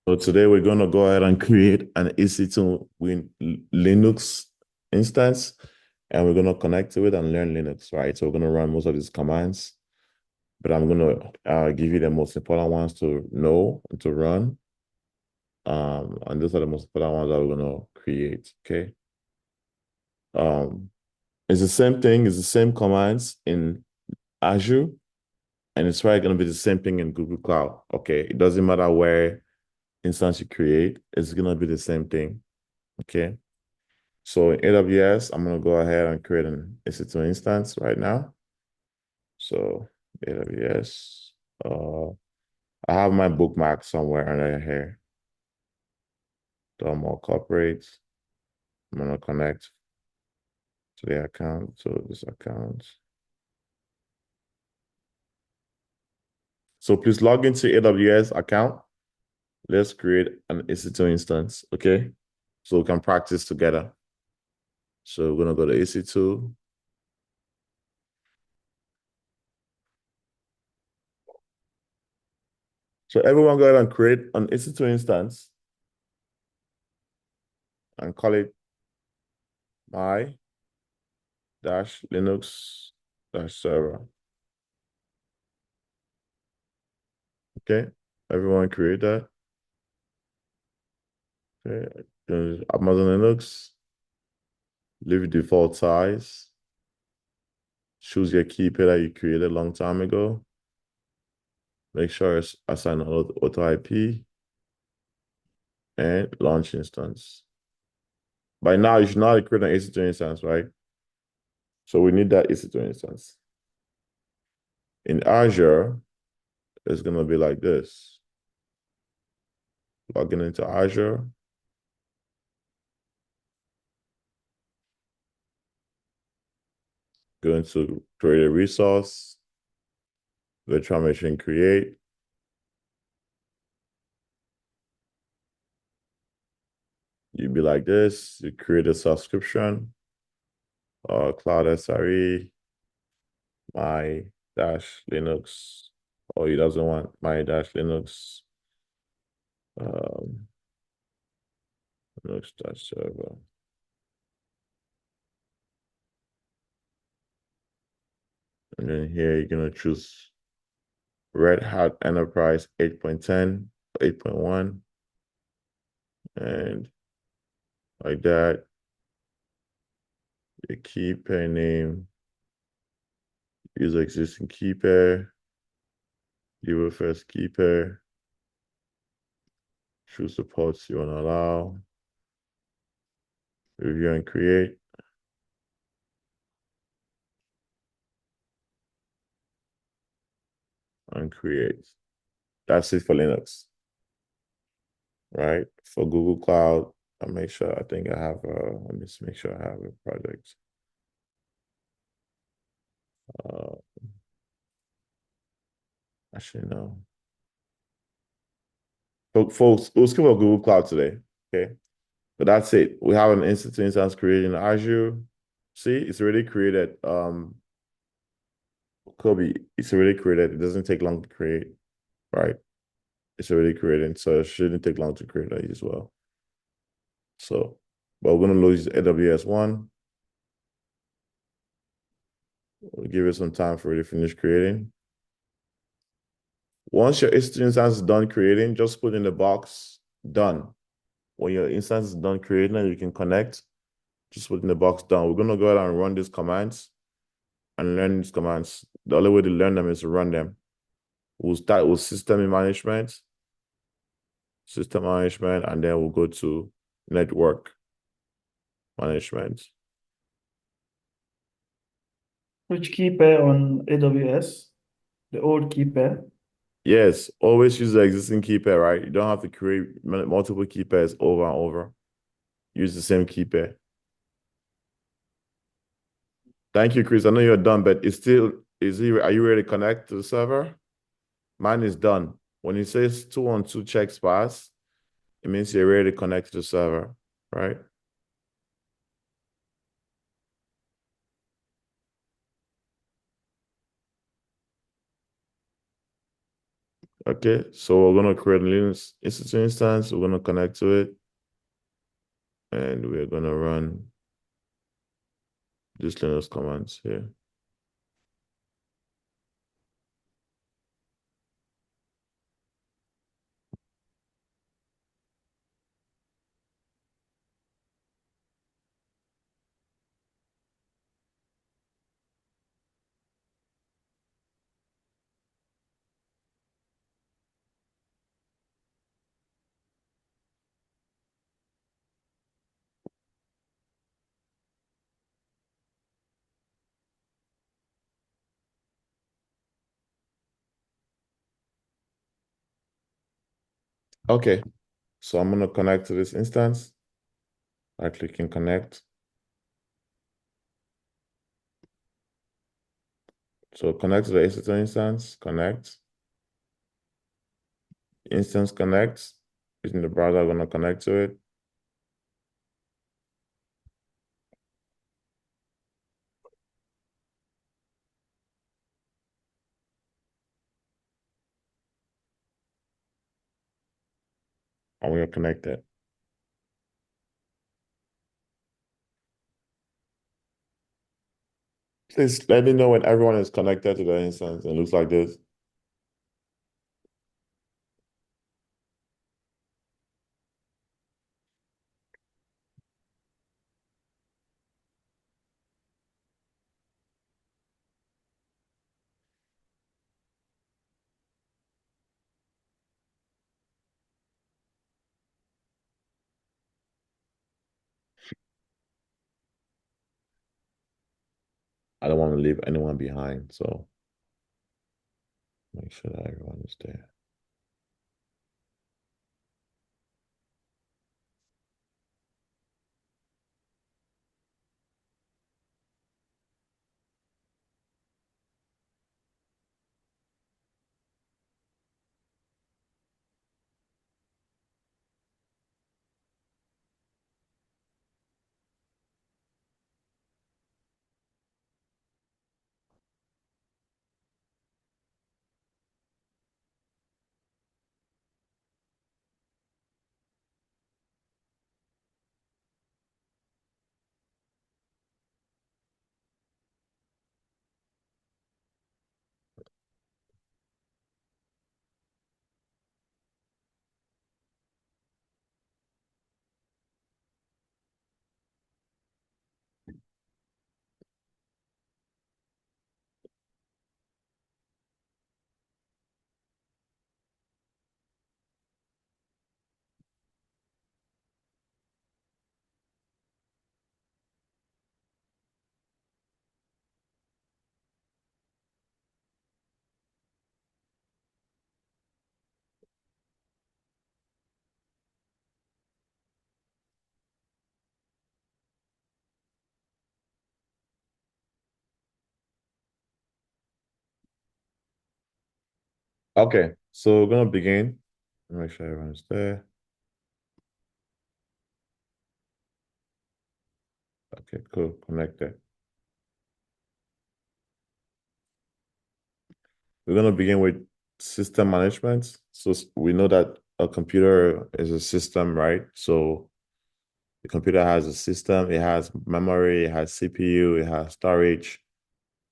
So today we're going to go ahead and create an EC2 Linux instance, and we're going to connect to it and learn Linux, right? So we're going to run most of these commands, but I'm going to give you the most important ones to know and to run. And those are the most important ones that we're going to create, okay? Um, it's the same thing, it's the same commands in Azure, and it's probably going to be the same thing in Google Cloud, okay? It doesn't matter where instance you create, it's going to be the same thing, okay? So in AWS, I'm going to go ahead and create an EC2 instance right now. So AWS, I have my bookmark somewhere under here. More corporate. I'm going to connect to the account, to this account. So please log into AWS account. Let's create an EC2 instance, okay? So we can practice together. So we're going to go to EC2. So everyone go ahead and create an EC2 instance and call it my dash Linux dash server. Okay, everyone create that. Okay, Amazon Linux, leave default size. Choose your key pair that you created a long time ago. Make sure it's assigned auto IP and launch instance. By now, you should know how to create an EC2 instance, right? So we need that EC2 instance. In Azure, it's going to be like this. Logging into Azure. Going to create a resource. Virtual machine create. You'd be like this. You create a subscription. Cloud SRE, my dash Linux. Oh, he doesn't want my dash Linux. Um, Linux dash server. And then here you're gonna choose Red Hat Enterprise 8.10, 8.1, and like that. Your key pair name, use existing key pair, your first key pair, choose the ports you want to allow, review and create, and create. That's it for Linux, right? For Google Cloud, I'll make sure, I think I have, let me just make sure I have a project. Uh, Actually, no. Folks, we'll skip about Google Cloud today, okay? But that's it. We have an instance created in Azure. See, it's already created. Kobe, it's already created. It doesn't take long to create, right? It's already created, so it shouldn't take long to create that as well. So, but we're gonna lose AWS one. We'll give it some time for it to finish creating. Once your instance is done creating, just put in the box done. When your instance is done creating and you can connect, just put in the box done. We're gonna go ahead and run these commands and learn these commands. The only way to learn them is to run them. We'll start with system management, and then we'll go to network management. Which key pair on AWS? The old key pair. Yes, always use the existing key pair, right? You don't have to create multiple key pairs over and over. Use the same key pair. Thank you, Chris. I know you're done, but are you ready to connect to the server? Mine is done. When it says 212 checks pass, it means you're ready to connect to the server, right? Okay, so we're gonna create a Linux Institute instance. We're gonna connect to it, and we're gonna run this Linux commands here. Okay, so I'm gonna connect to this instance by clicking connect. So connect to the Institute instance, connect. Instance connects. Using the browser, I'm gonna connect to it. And we are connected. Please let me know when everyone is connected to the instance. It looks like this. I don't want to leave anyone behind, so make sure that everyone is there. Okay, so we're gonna begin. Make sure everyone's there. Okay, cool. Connected. We're gonna begin with system management. So we know that a computer is a system, right? So the computer has a system, it has memory, it has CPU, it has storage.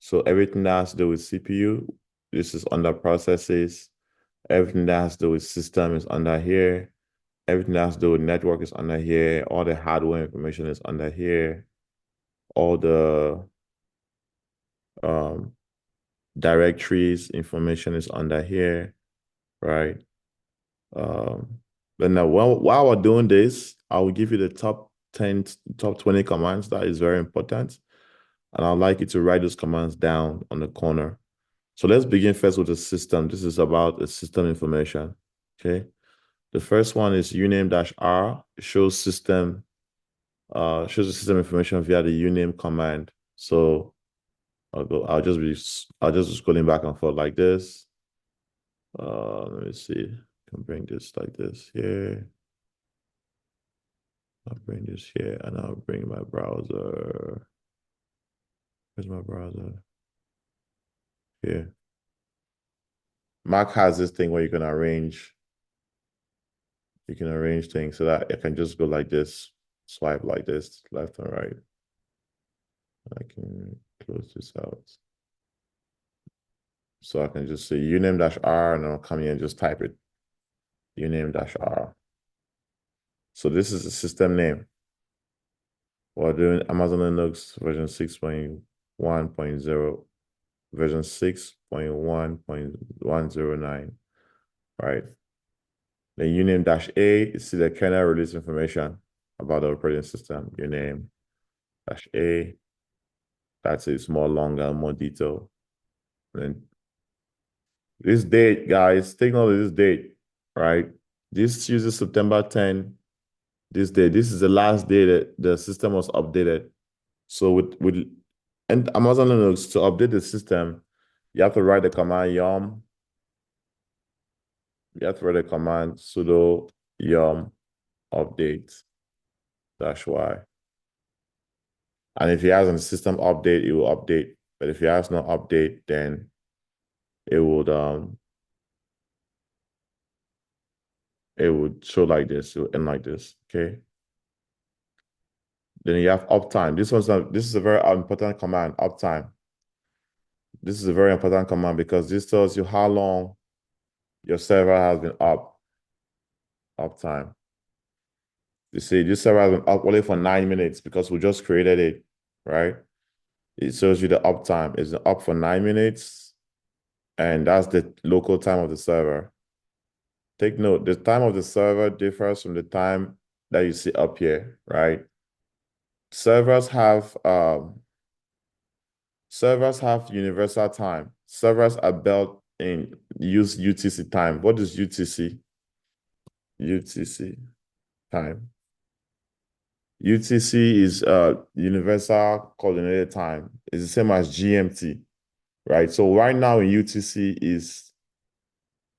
So everything that has to do with CPU, this is under processes. Everything that has to do with system is under here. Everything that has to do with network is under here. All the hardware information is under here. All the um, directories information is under here, right? Um, but now, while we're doing this, I will give you the top 10, top 20 commands. That is very important. And I'd like you to write those commands down on the corner. So let's begin first with the system. This is about the system information. Okay. The first one is uname-r. It shows the system information via the uname command. So I'll just be scrolling back and forth like this. Let me see. I can bring this like this here. I'll bring this here and I'll bring my browser. Where's my browser? Here. Mac has this thing where you can arrange things so that it can just go like this, swipe like this, left and right. I can close this out. So I can just say uname-r and I'll come here and just type it. Uname-r. So this is the system name. We're doing Amazon Linux version 6.1.0, version 6.1.109, right? Then uname-a is the kernel release information about the operating system. Uname-a, it's more longer, more detail. Then this date, guys, take note of this date, right? This uses September 10. This day, this is the last day that the system was updated. So with and Amazon Linux, to update the system, you have to write the command yum. You have to write the command sudo yum update -y. And if it has a system update, it will update. But if it has no update, then it would show like this, it would end like this. Okay. Then you have uptime. This is a very important command, uptime. This is a very important command because this tells you how long your server has been uptime. You see, this server has been up only for 9 minutes because we just created it, right? It shows you the uptime. It's up for 9 minutes, and that's the local time of the server. Take note, the time of the server differs from the time that you see up here, right? Servers have universal time. Servers are built in use UTC time. What is UTC? UTC time. UTC is universal coordinated time. It's the same as GMT, right? So right now in UTC is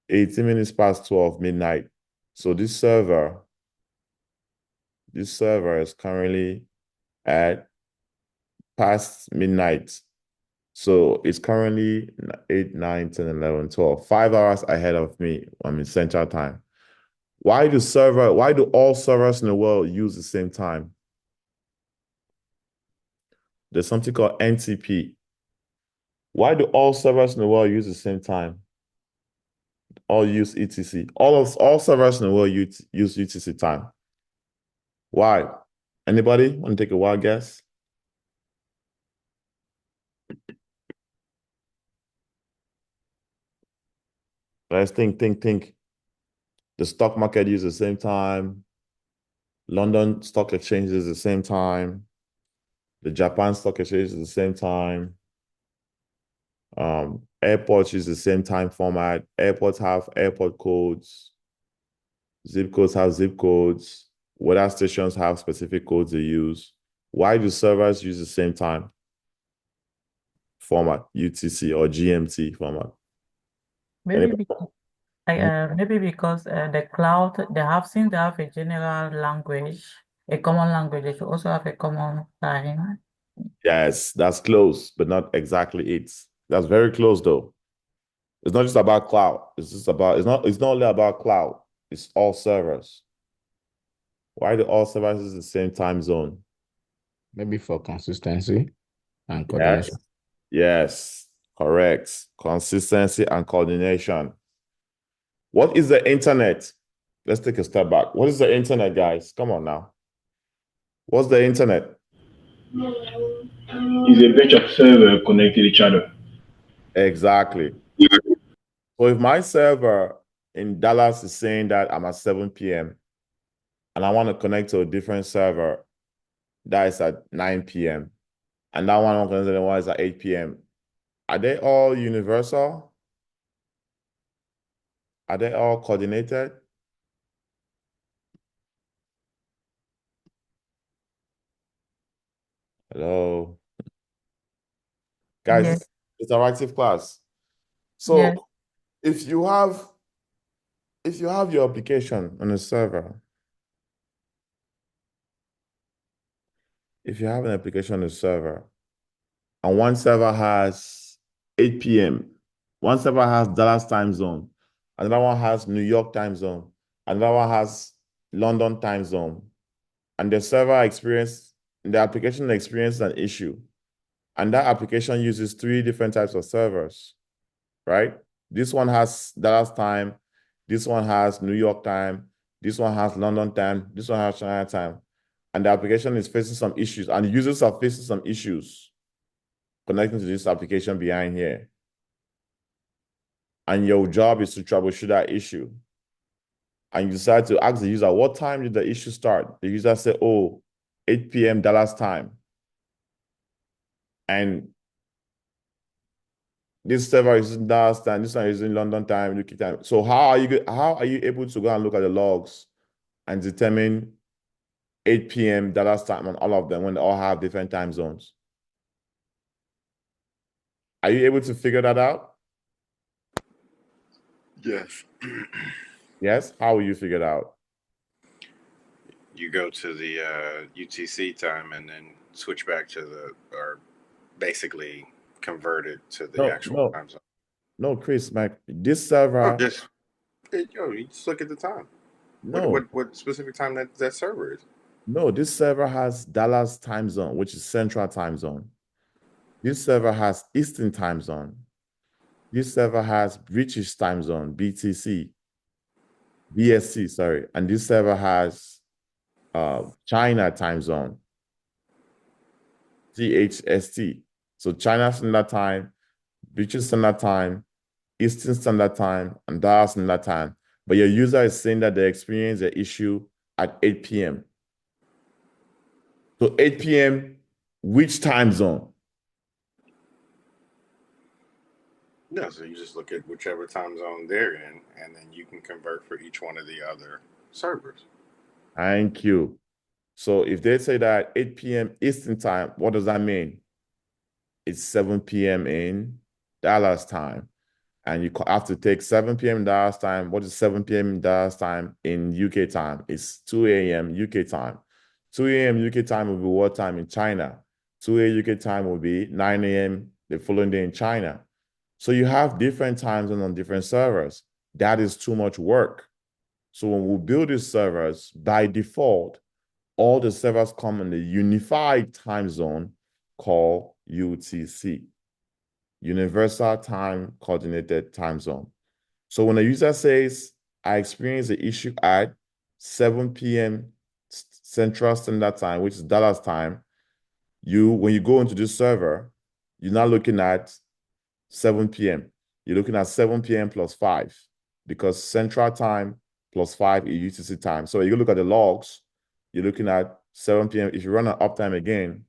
18 minutes past 12 midnight. So this server is currently at past midnight. So it's currently 8, 9, 10, 11, 12, 5 hours ahead of me. I'm in Central Time. Why do all servers in the world use the same time? There's something called NTP. Why do all servers in the world use the same time? All use ETC. All servers in the world use UTC time. Why? Anybody want to take a wild guess? Let's think. The stock market uses the same time. London Stock Exchange is the same time. The Japan Stock Exchange is the same time. Airports use the same time format. Airports have airport codes. Zip codes have zip codes. Weather stations have specific codes they use. Why do servers use the same time format, UTC or GMT format? Maybe because, the cloud, they have a general language, a common language. They should also have a common time. Yes, that's close, but not exactly it. That's very close though. It's not just about cloud. It's not only about cloud. It's all servers. Why do all servers use the same time zone? Maybe for consistency and Yes. coordination. Yes, correct. Consistency and coordination. What is the internet? Let's take a step back. What is the internet, guys? Come on now. What's the internet? Is a bunch of servers connected to each other. Exactly. So if my server in Dallas is saying that I'm at 7 p.m. and I want to connect to a different server that is at 9 p.m. and that one I'm connected to the one is at 8 p.m. Are they all universal? Are they all coordinated? Hello. Guys, Yes. it's interactive class. So Yes. if you have your application on a server, if you have an application on a server, and one server has 8 p.m. One server has Dallas time zone. Another one has New York time zone. Another one has London time zone. And the application experiences an issue. And that application uses 3 different types of servers, right? This one has Dallas time. This one has New York time. This one has London time. This one has China time. And the application is facing some issues, and users are facing some issues connecting to this application behind here. And your job is to troubleshoot that issue. And you decide to ask the user, what time did the issue start? The user said, oh, 8 p.m. Dallas time. And this server is in Dallas time, this one is in London time, UK time. So how are you able to go and look at the logs and determine 8 p.m. Dallas time on all of them when they all have different time zones? Are you able to figure that out? Yes. Yes? How will you figure it out? You go to the UTC time and then switch back to or basically convert it to the actual time zone. No, Chris, this server. You just look at the time. No. What specific time that server is? No, this server has Dallas time zone, which is Central time zone. This server has Eastern time zone. This server has British time zone, BST, sorry. And this server has China time zone, CHST. So China Standard Time, British Standard Time, Eastern Standard Time, and Dallas Standard Time. But your user is saying that they experience the issue at 8 p.m. So 8 p.m., which time zone? No, so you just look at whichever time zone they're in, and then you can convert for each one of the other servers. Thank you. So if they say that 8 p.m. Eastern time, what does that mean? It's 7 p.m. in Dallas time. And you have to take 7 p.m. Dallas time. What is 7 p.m. Dallas time in UK time? It's 2 a.m. UK time. 2 a.m. UK time will be what time in China? 2 a.m. UK time will be 9 a.m. the following day in China. So you have different times on different servers. That is too much work. So when we build these servers, by default, all the servers come in the unified time zone called UTC, Universal Time Coordinated Time Zone. So when a user says, I experienced the issue at 7 p.m. Central Standard Time, which is Dallas time, when you go into this server, you're not looking at 7 p.m. You're looking at 7 p.m. plus 5, because Central Time plus 5 is UTC time. So you look at the logs, you're looking at 7 p.m. If you run an uptime again,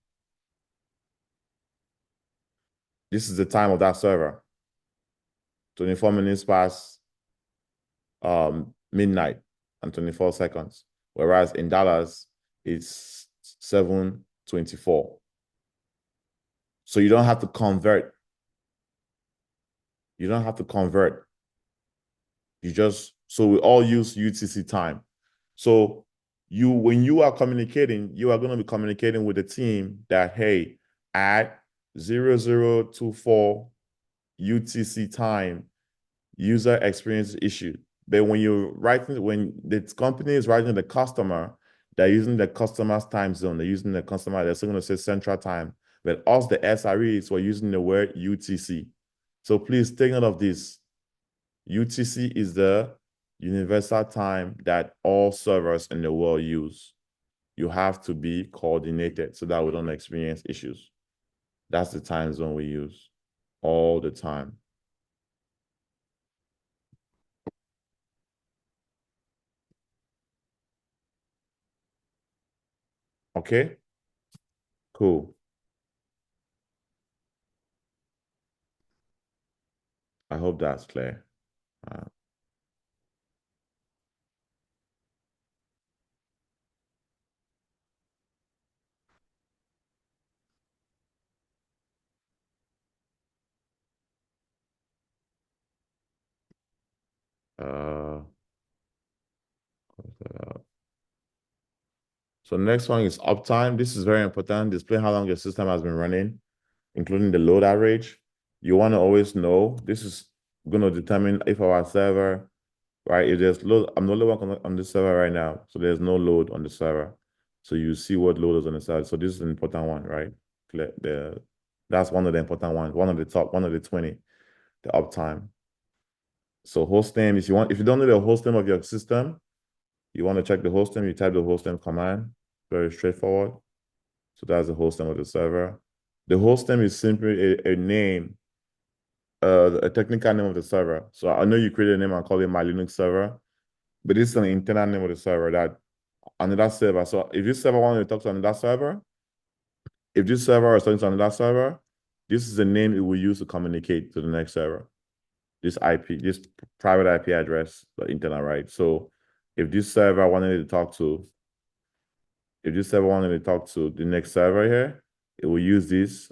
this is the time of that server. 24 minutes past midnight and 24 seconds. Whereas in Dallas, it's 7:24. So you don't have to convert. You don't have to convert. So we all use UTC time. So when you are communicating, you are going to be communicating with the team that, hey, at 0024 UTC time, user experience issue. But when the company is writing the customer, they're using the customer's time zone. They're using the customer, they're still going to say Central Time. But us, the SREs, we're using the word UTC. So please take note of this. UTC is the universal time that all servers in the world use. You have to be coordinated so that we don't experience issues. That's the time zone we use all the time. Okay? Cool. I hope that's clear. So next one is uptime. This is very important. Display how long your system has been running, including the load average. You want to always know, this is we're gonna determine if our server, right? If there's load, I'm the only one on the server right now, so there's no load on the server. So you see what load is on the server. So this is an important one, right? That's one of the important ones, one of the top, one of the 20, the uptime. So host name, if you don't know the host name of your system, you want to check the host name, you type the host name command, very straightforward. So that's the host name of the server. The host name is simply a name, a technical name of the server. So I know you created a name and call it my Linux server, but this is an internal name of the server that another server. So if this server wants to talk to another server, if this server is talking to another server, this is the name it will use to communicate to the next server. This IP, this private IP address, the internal, right? So if this server wanted to talk to, the next server here, it will use this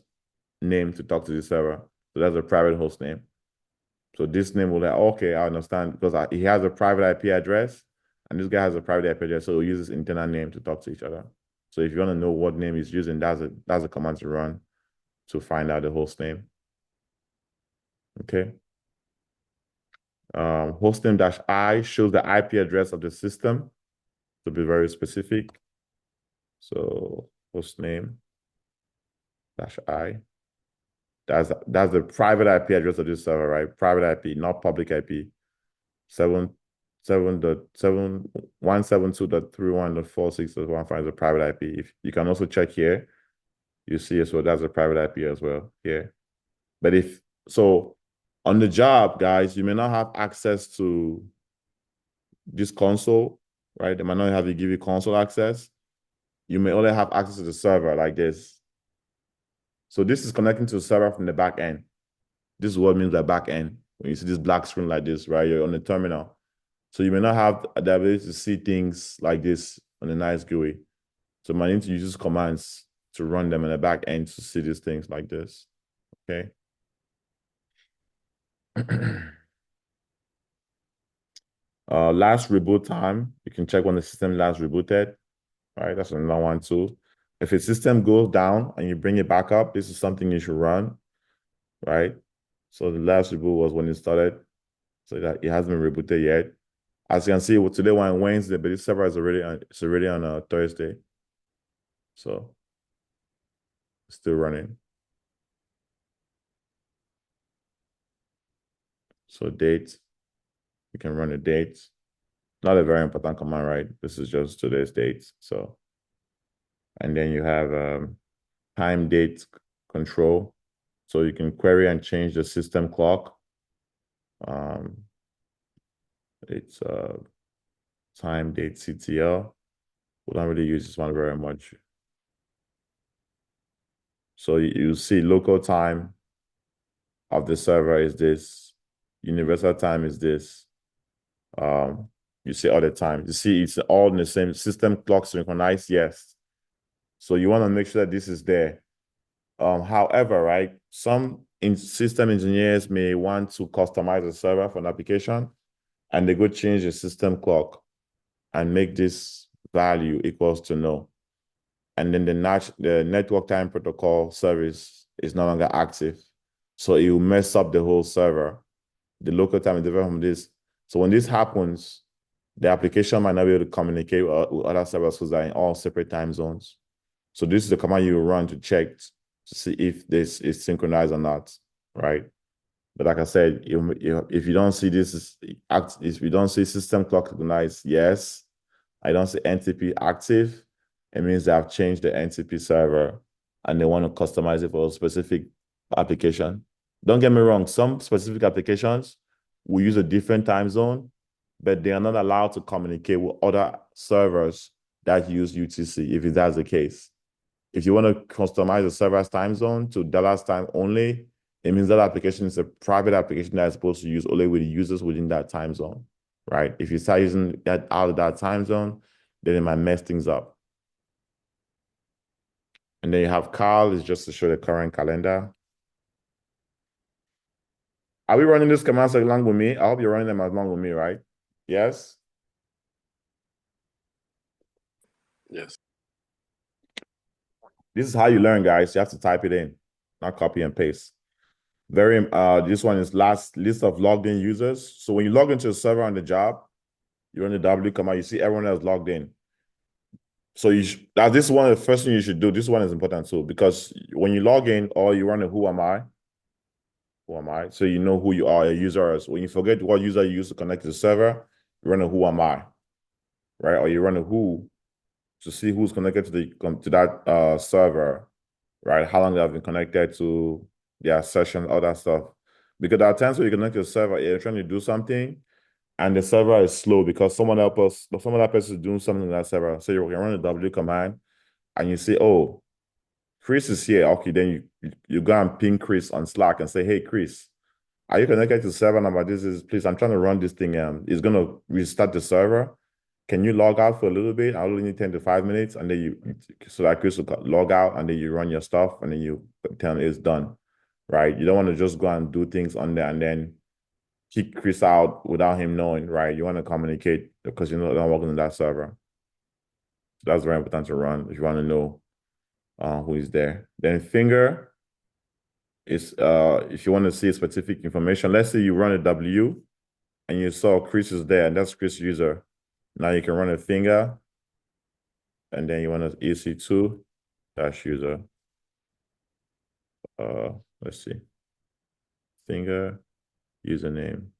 name to talk to the server. So that's a private host name. So this name will like, okay, I understand, because he has a private IP address and this guy has a private IP address, so we'll use this internal name to talk to each other. So if you want to know what name he's using, that's a command to run to find out the host name. Okay. Hostname -I shows the IP address of the system, to be very specific. So hostname -I. That's the private IP address of this server, right? Private IP, not public IP. 172.31.46.15 is a private IP. If you can also check here, you see as well, that's a private IP as well here. But on the job, guys, you may not have access to this console, right? They might not have to give you console access. You may only have access to the server like this. So this is connecting to the server from the back end. This is what it means by back end. When you see this black screen like this, right? You're on the terminal. So you may not have the ability to see things like this on a nice GUI. So you might need to use commands to run them in the back end to see these things like this. Okay. Last reboot time, you can check when the system last rebooted. Right, that's another one too. If a system goes down and you bring it back up, this is something you should run, right? So the last reboot was when it started, so that it hasn't been rebooted yet. As you can see, today we're on Wednesday, but this server is already on a Thursday, so it's still running. So date, you can run the date. Not a very important command, right? This is just today's date. So, and then you have time date control. So you can query and change the system clock. It's time date CTL. We don't really use this one very much. So you see local time of the server is this. Universal time is this. You see all the time. You see it's all in the same system clock synchronized, yes. So you want to make sure that this is there. However, right, some system engineers may want to customize a server for an application, and they go change the system clock and make this value equals to no. And then the network time protocol service is no longer active. So it will mess up the whole server. The local time is different from this. So when this happens, the application might not be able to communicate with other servers because they're in all separate time zones. So this is the command you run to check to see if this is synchronized or not, right? But like I said, if you don't see this, if you don't see system clock synchronized, yes. I don't see NTP active, it means they have changed the NTP server and they want to customize it for a specific application. Don't get me wrong, some specific applications will use a different time zone, but they are not allowed to communicate with other servers that use UTC if that's the case. If you want to customize the server's time zone to Dallas time only, it means that application is a private application that is supposed to use only with the users within that time zone, right? If you start using that out of that time zone, then it might mess things up. And then you have Carl is just to show the current calendar. Are we running this command along with me? I hope you're running them along with me, right? Yes? Yes. This is how you learn, guys. You have to type it in, not copy and paste. This one is list of logged in users. So when you log into a server on the job, you run the W command, you see everyone else logged in. So now this is one of the first things you should do. This one is important too, because when you log in or you run a who am I? So you know who you are, a user. So when you forget what user you use to connect to the server, you run a who am I, right? Or you run a who to see who's connected to that server, right? How long they have been connected to their session, all that stuff. Because there are times where you connect to a server, you're trying to do something, and the server is slow because someone that person is doing something on that server. So you run the W command, and you say, "Oh, Chris is here." Okay, then you go and ping Chris on Slack and say, "Hey, Chris, are you connected to server number? Please, I'm trying to run this thing. It's gonna restart the server. Can you log out for a little bit? I only need 10 to 5 minutes." And then so that Chris will log out, and then you run your stuff, and then you tell him it's done, right? You don't want to just go and do things on there and then kick Chris out without him knowing, right? You want to communicate because you're not working on that server. So that's very important to run if you want to know who is there. Then finger is if you want to see specific information. Let's say you run a W and you saw Chris is there, and that's Chris user. Now you can run a finger, and then you want to EC2 -user. Let's see. Finger username.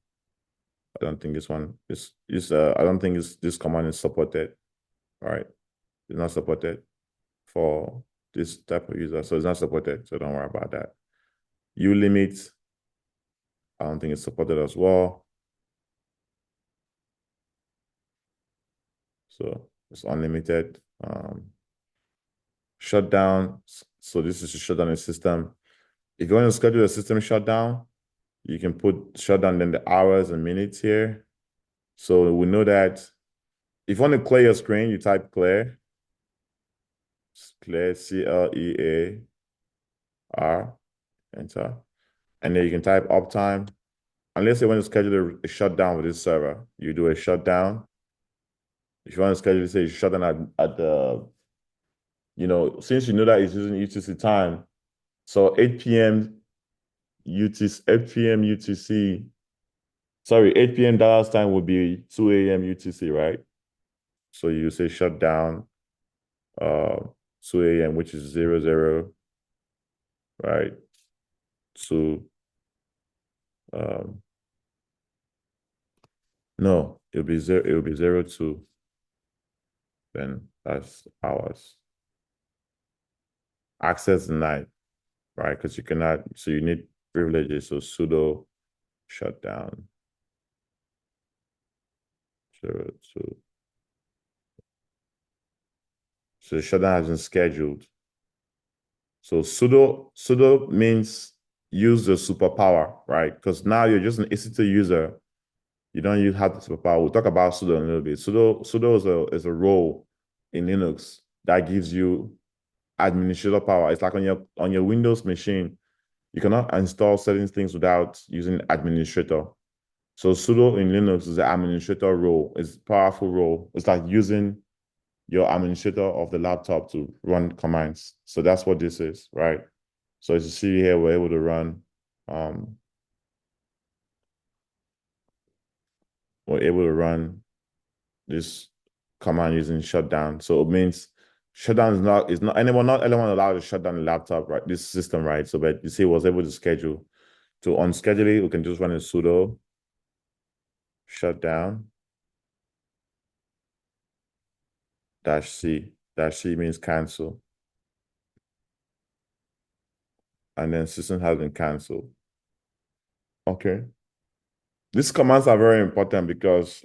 I don't think this one is I don't think this command is supported. All right. It's not supported for this type of user. So it's not supported. So don't worry about that. Ulimit. I don't think it's supported as well. So it's unlimited. Shutdown. So this is to shut down a system. If you want to schedule a system shutdown, you can put shutdown then the hours and minutes here. So we know that if you want to clear your screen, you type clear. Clear, CLEAR, enter. And then you can type uptime. Unless you want to schedule a shutdown with this server, you do a shutdown. If you want to schedule, say, shutdown at the, since you know that it's using UTC time, so 8 p.m. UTC, sorry, 8 p.m. Dallas time would be 2 a.m. UTC, right? So you say shutdown 2 a.m., which is 00, right? No, it'll be 02. Then that's hours. Access denied, right? Because you cannot, so you need privileges. So sudo shutdown 02. So the shutdown has been scheduled. So sudo means use the superpower, right? Because now you're just an EC2 user. You don't have the superpower. We'll talk about sudo in a little bit. Sudo is a role in Linux that gives you administrator power. It's like on your Windows machine, you cannot install certain things without using administrator. So sudo in Linux is an administrator role. It's a powerful role. It's like using your administrator of the laptop to run commands. So that's what this is, right? So as you see here, we're able to run this command using shutdown. So it means shutdown is not anyone allowed to shut down the laptop, right? This system, right? So but you see, was able to schedule. To unschedule it, we can just run a sudo shutdown -c. -c means cancel. And then system has been canceled. Okay. These commands are very important because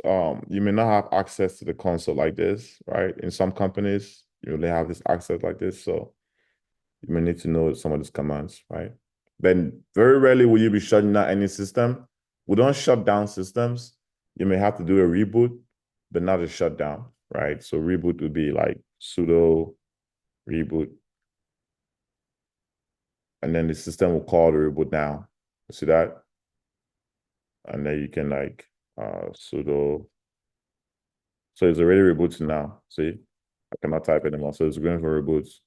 you may not have access to the console like this, right? In some companies, you only have this access like this. So you may need to know some of these commands, right? Then very rarely will you be shutting down any system. We don't shut down systems. You may have to do a reboot, but not a shutdown, right? So reboot would be like sudo reboot. And then the system will call the reboot now. See that? And then you can like sudo. So it's already rebooting now. See, I cannot type anymore. So it's going for reboots.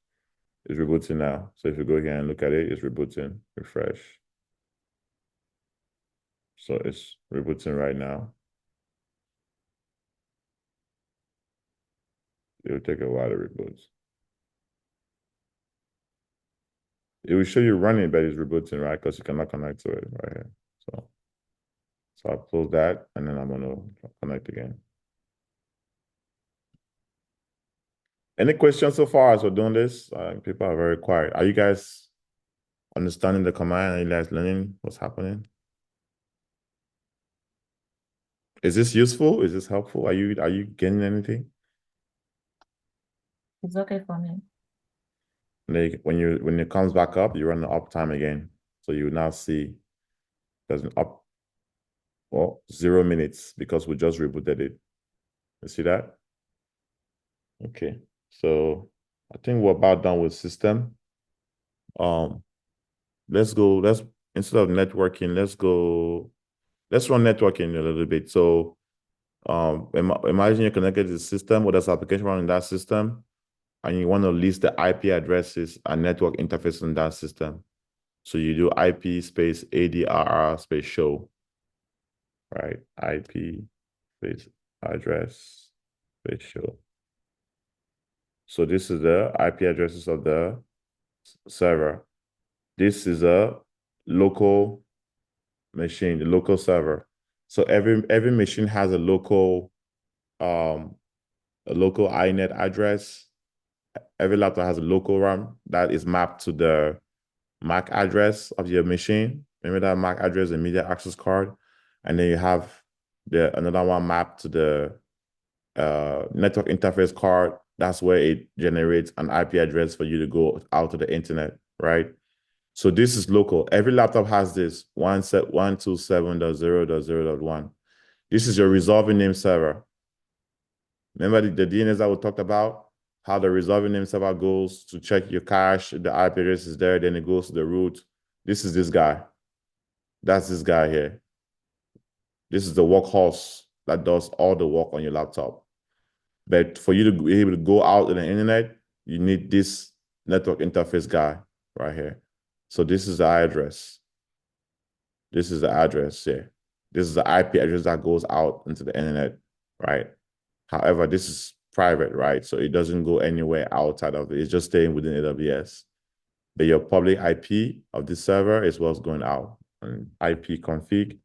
It's rebooting now. So if you go here and look at it, it's rebooting. Refresh. So it's rebooting right now. It will take a while to reboot. It will show you running, but it's rebooting, right? Because you cannot connect to it right here. So I'll close that and then I'm gonna connect again. Any questions so far as we're doing this? People are very quiet. Are you guys understanding the command? Are you guys learning what's happening? Is this useful? Is this helpful? Are you getting anything? It's okay for me. When it comes back up, you run the uptime again. So you now see there's an up, well, 0 minutes because we just rebooted it. You see that? Okay. So I think we're about done with system. Let's instead of networking, let's run networking a little bit. So imagine you're connected to the system or there's application running that system, and you want to list the IP addresses and network interface in that system. So you do IP space ADRR space show, right? IP space address space show. So this is the IP addresses of the server. This is a local machine, the local server. So every machine has a local INET address. Every laptop has a local RAM that is mapped to the MAC address of your machine. Remember that MAC address, the media access card, and then you have another one mapped to the network interface card. That's where it generates an IP address for you to go out to the internet, right? So this is local. Every laptop has this 127.0.0.1. This is your resolving name server. Remember the DNS that we talked about? How the resolving name server goes to check your cache, the IP address is there, then it goes to the root. This is this guy. That's this guy here. This is the workhorse that does all the work on your laptop. But for you to be able to go out on the internet, you need this network interface guy right here. So this is the address. This is the address here. This is the IP address that goes out into the internet, right? However, this is private, right? So it doesn't go anywhere outside of it. It's just staying within AWS. But your public IP of the server is what's going out. And IP config,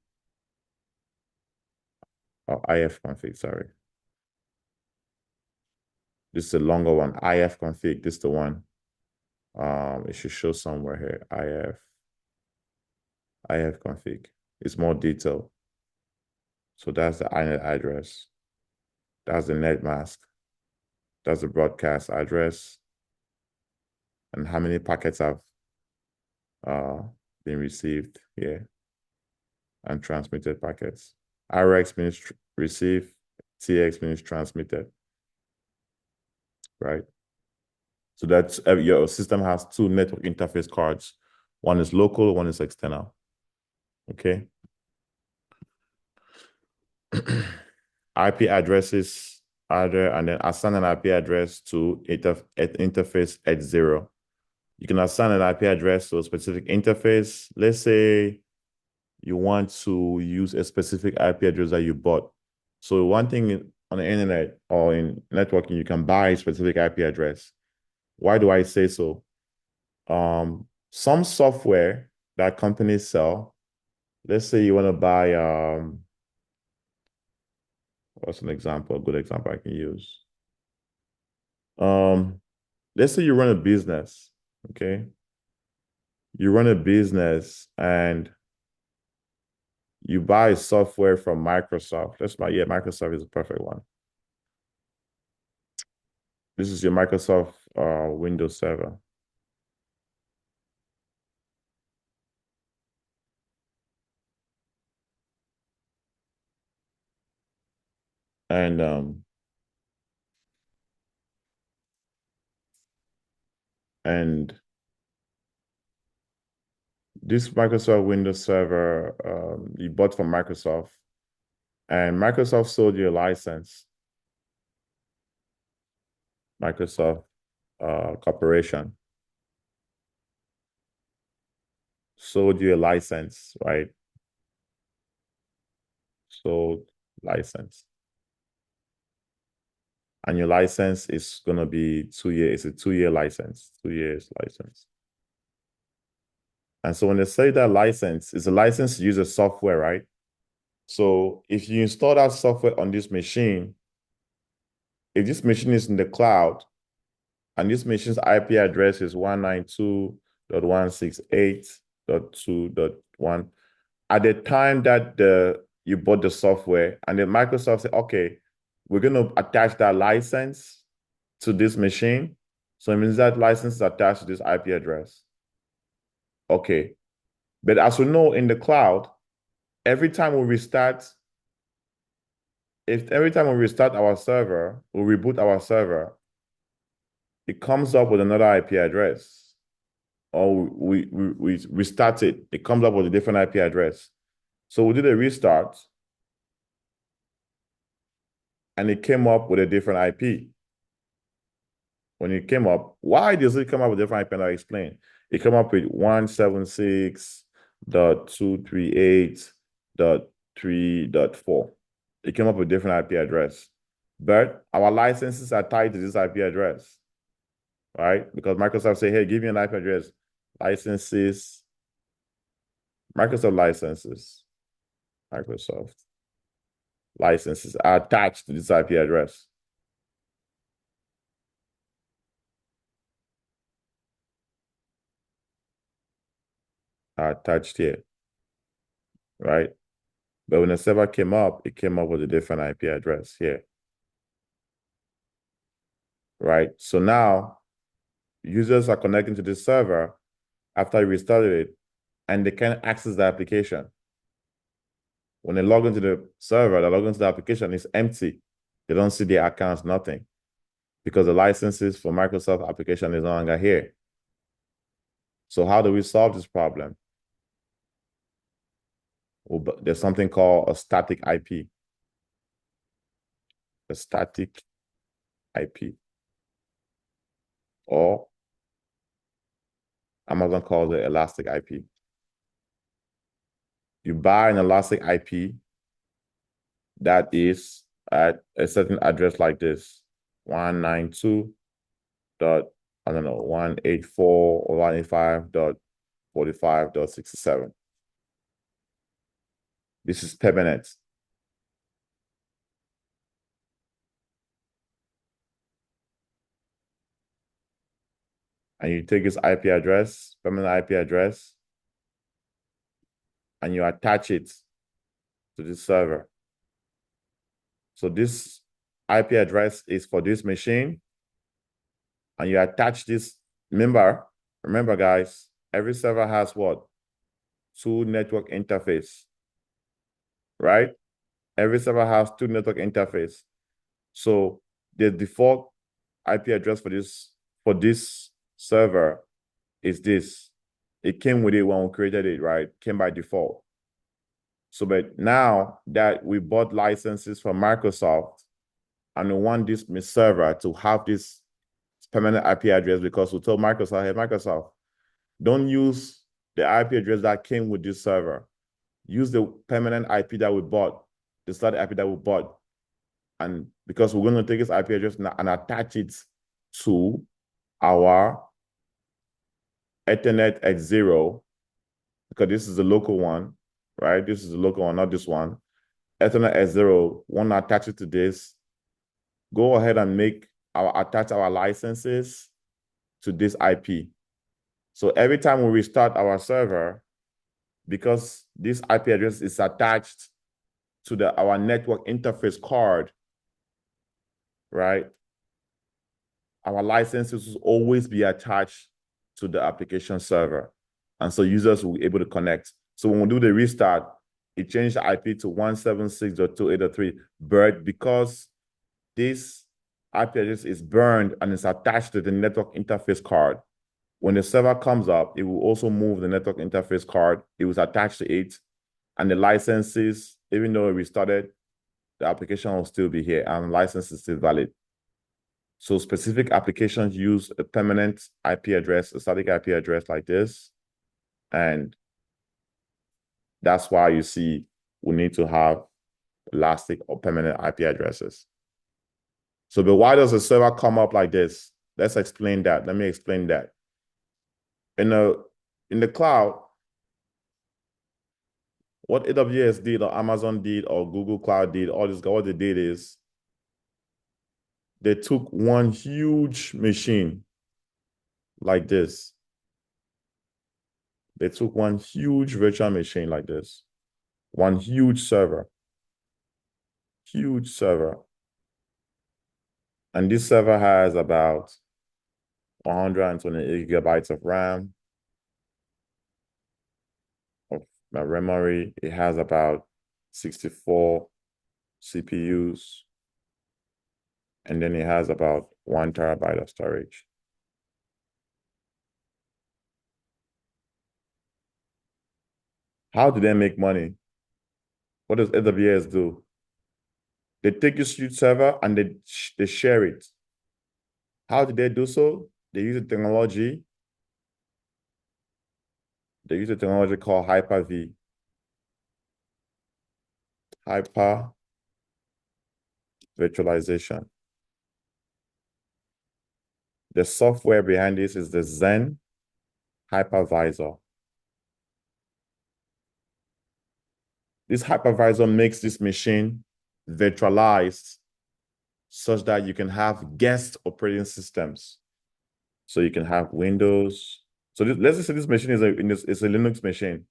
or IF config, sorry. This is a longer one, IF config, this is the one. It should show somewhere here, IF config. It's more detailed. So that's the INET address. That's the net mask. That's the broadcast address. And how many packets have been received here and transmitted packets. RX means receive, TX means transmitted, right? So that's your system has two network interface cards. One is local, one is external, okay? IP addresses are there, and then assign an IP address to interface at 0. You can assign an IP address to a specific interface. Let's say you want to use a specific IP address that you bought. So one thing on the internet or in networking, you can buy a specific IP address. Why do I say so? Some software that companies sell, let's say you want to buy, what's an example, a good example I can use? Let's say you run a business, okay? You run a business and you buy software from Microsoft. Microsoft is a perfect one. This is your Microsoft Windows server. And this Microsoft Windows server you bought from Microsoft, and Microsoft sold you a license. Microsoft Corporation sold you a license, right? sold license. And your license is gonna be 2 years. It's a 2-year license, 2 years license. And so when they say that license, it's a license to use a software, right? So if you install that software on this machine, if this machine is in the cloud, and this machine's IP address is 192.168.2.1, at the time that you bought the software, and then Microsoft said, okay, we're going to attach that license to this machine. So it means that license is attached to this IP address. Okay. But as we know, in the cloud, every time we restart our server, we reboot our server, it comes up with another IP address. Or we restart it, it comes up with a different IP address. So we did a restart, and it came up with a different IP. When it came up, why does it come up with a different IP? And I'll explain. It came up with 176.238.3.4. It came up with a different IP address. But our licenses are tied to this IP address, right? Because Microsoft say, hey, give me an IP address. Licenses, Microsoft licenses are attached to this IP address. Are attached here, right? But when the server came up, it came up with a different IP address here, right? So now users are connecting to this server after you restarted it, and they can't access the application. When they log into the server, they log into the application, it's empty. They don't see their accounts, nothing, because the licenses for Microsoft application is no longer here. So how do we solve this problem? Well, there's something called a static IP. A static IP. Or Amazon calls it elastic IP. You buy an elastic IP that is at a certain address like this, 192.184 or 185.45.67. This is permanent. And you take this IP address, permanent IP address, and you attach it to this server. So this IP address is for this machine, and you attach this. Remember guys, every server has what? 2 network interface, right? Every server has 2 network interface. So the default IP address for this server is this. It came with it when we created it, right? Came by default. So, but now that we bought licenses from Microsoft, and we want this server to have this permanent IP address, because we told Microsoft, hey, Microsoft, don't use the IP address that came with this server. Use the permanent IP that we bought, the static IP that we bought. And because we're going to take this IP address and attach it to our Ethernet X0, because this is the local one, right? This is the local one, not this one. Ethernet X0, want to attach it to this. Go ahead and attach our licenses to this IP. So every time we restart our server, because this IP address is attached to our network interface card, right? Our licenses will always be attached to the application server. And so users will be able to connect. So when we do the restart, it changed the IP to 176.283, but because this IP address is burned and is attached to the network interface card, when the server comes up, it will also move the network interface card. It was attached to it, and the licenses, even though it restarted, the application will still be here, and the license is still valid. So specific applications use a permanent IP address, a static IP address like this, and that's why you see we need to have elastic or permanent IP addresses. So, but why does a server come up like this? Let's explain that. Let me explain that. In the cloud, what AWS did or Amazon did or Google Cloud did, what they did is they took one huge machine like this. They took one huge virtual machine like this, one huge server. And this server has about 128 gigabytes of RAM, of memory. It has about 64 CPUs. And then it has about 1 terabyte of storage. How do they make money? What does AWS do? They take this huge server and they share it. How do they do so? They use a technology. They use a technology called Hyper-V. Hyper virtualization. The software behind this is the Zen hypervisor. This hypervisor makes this machine virtualized such that you can have guest operating systems. So you can have Windows. So let's just say this machine is a Linux machine.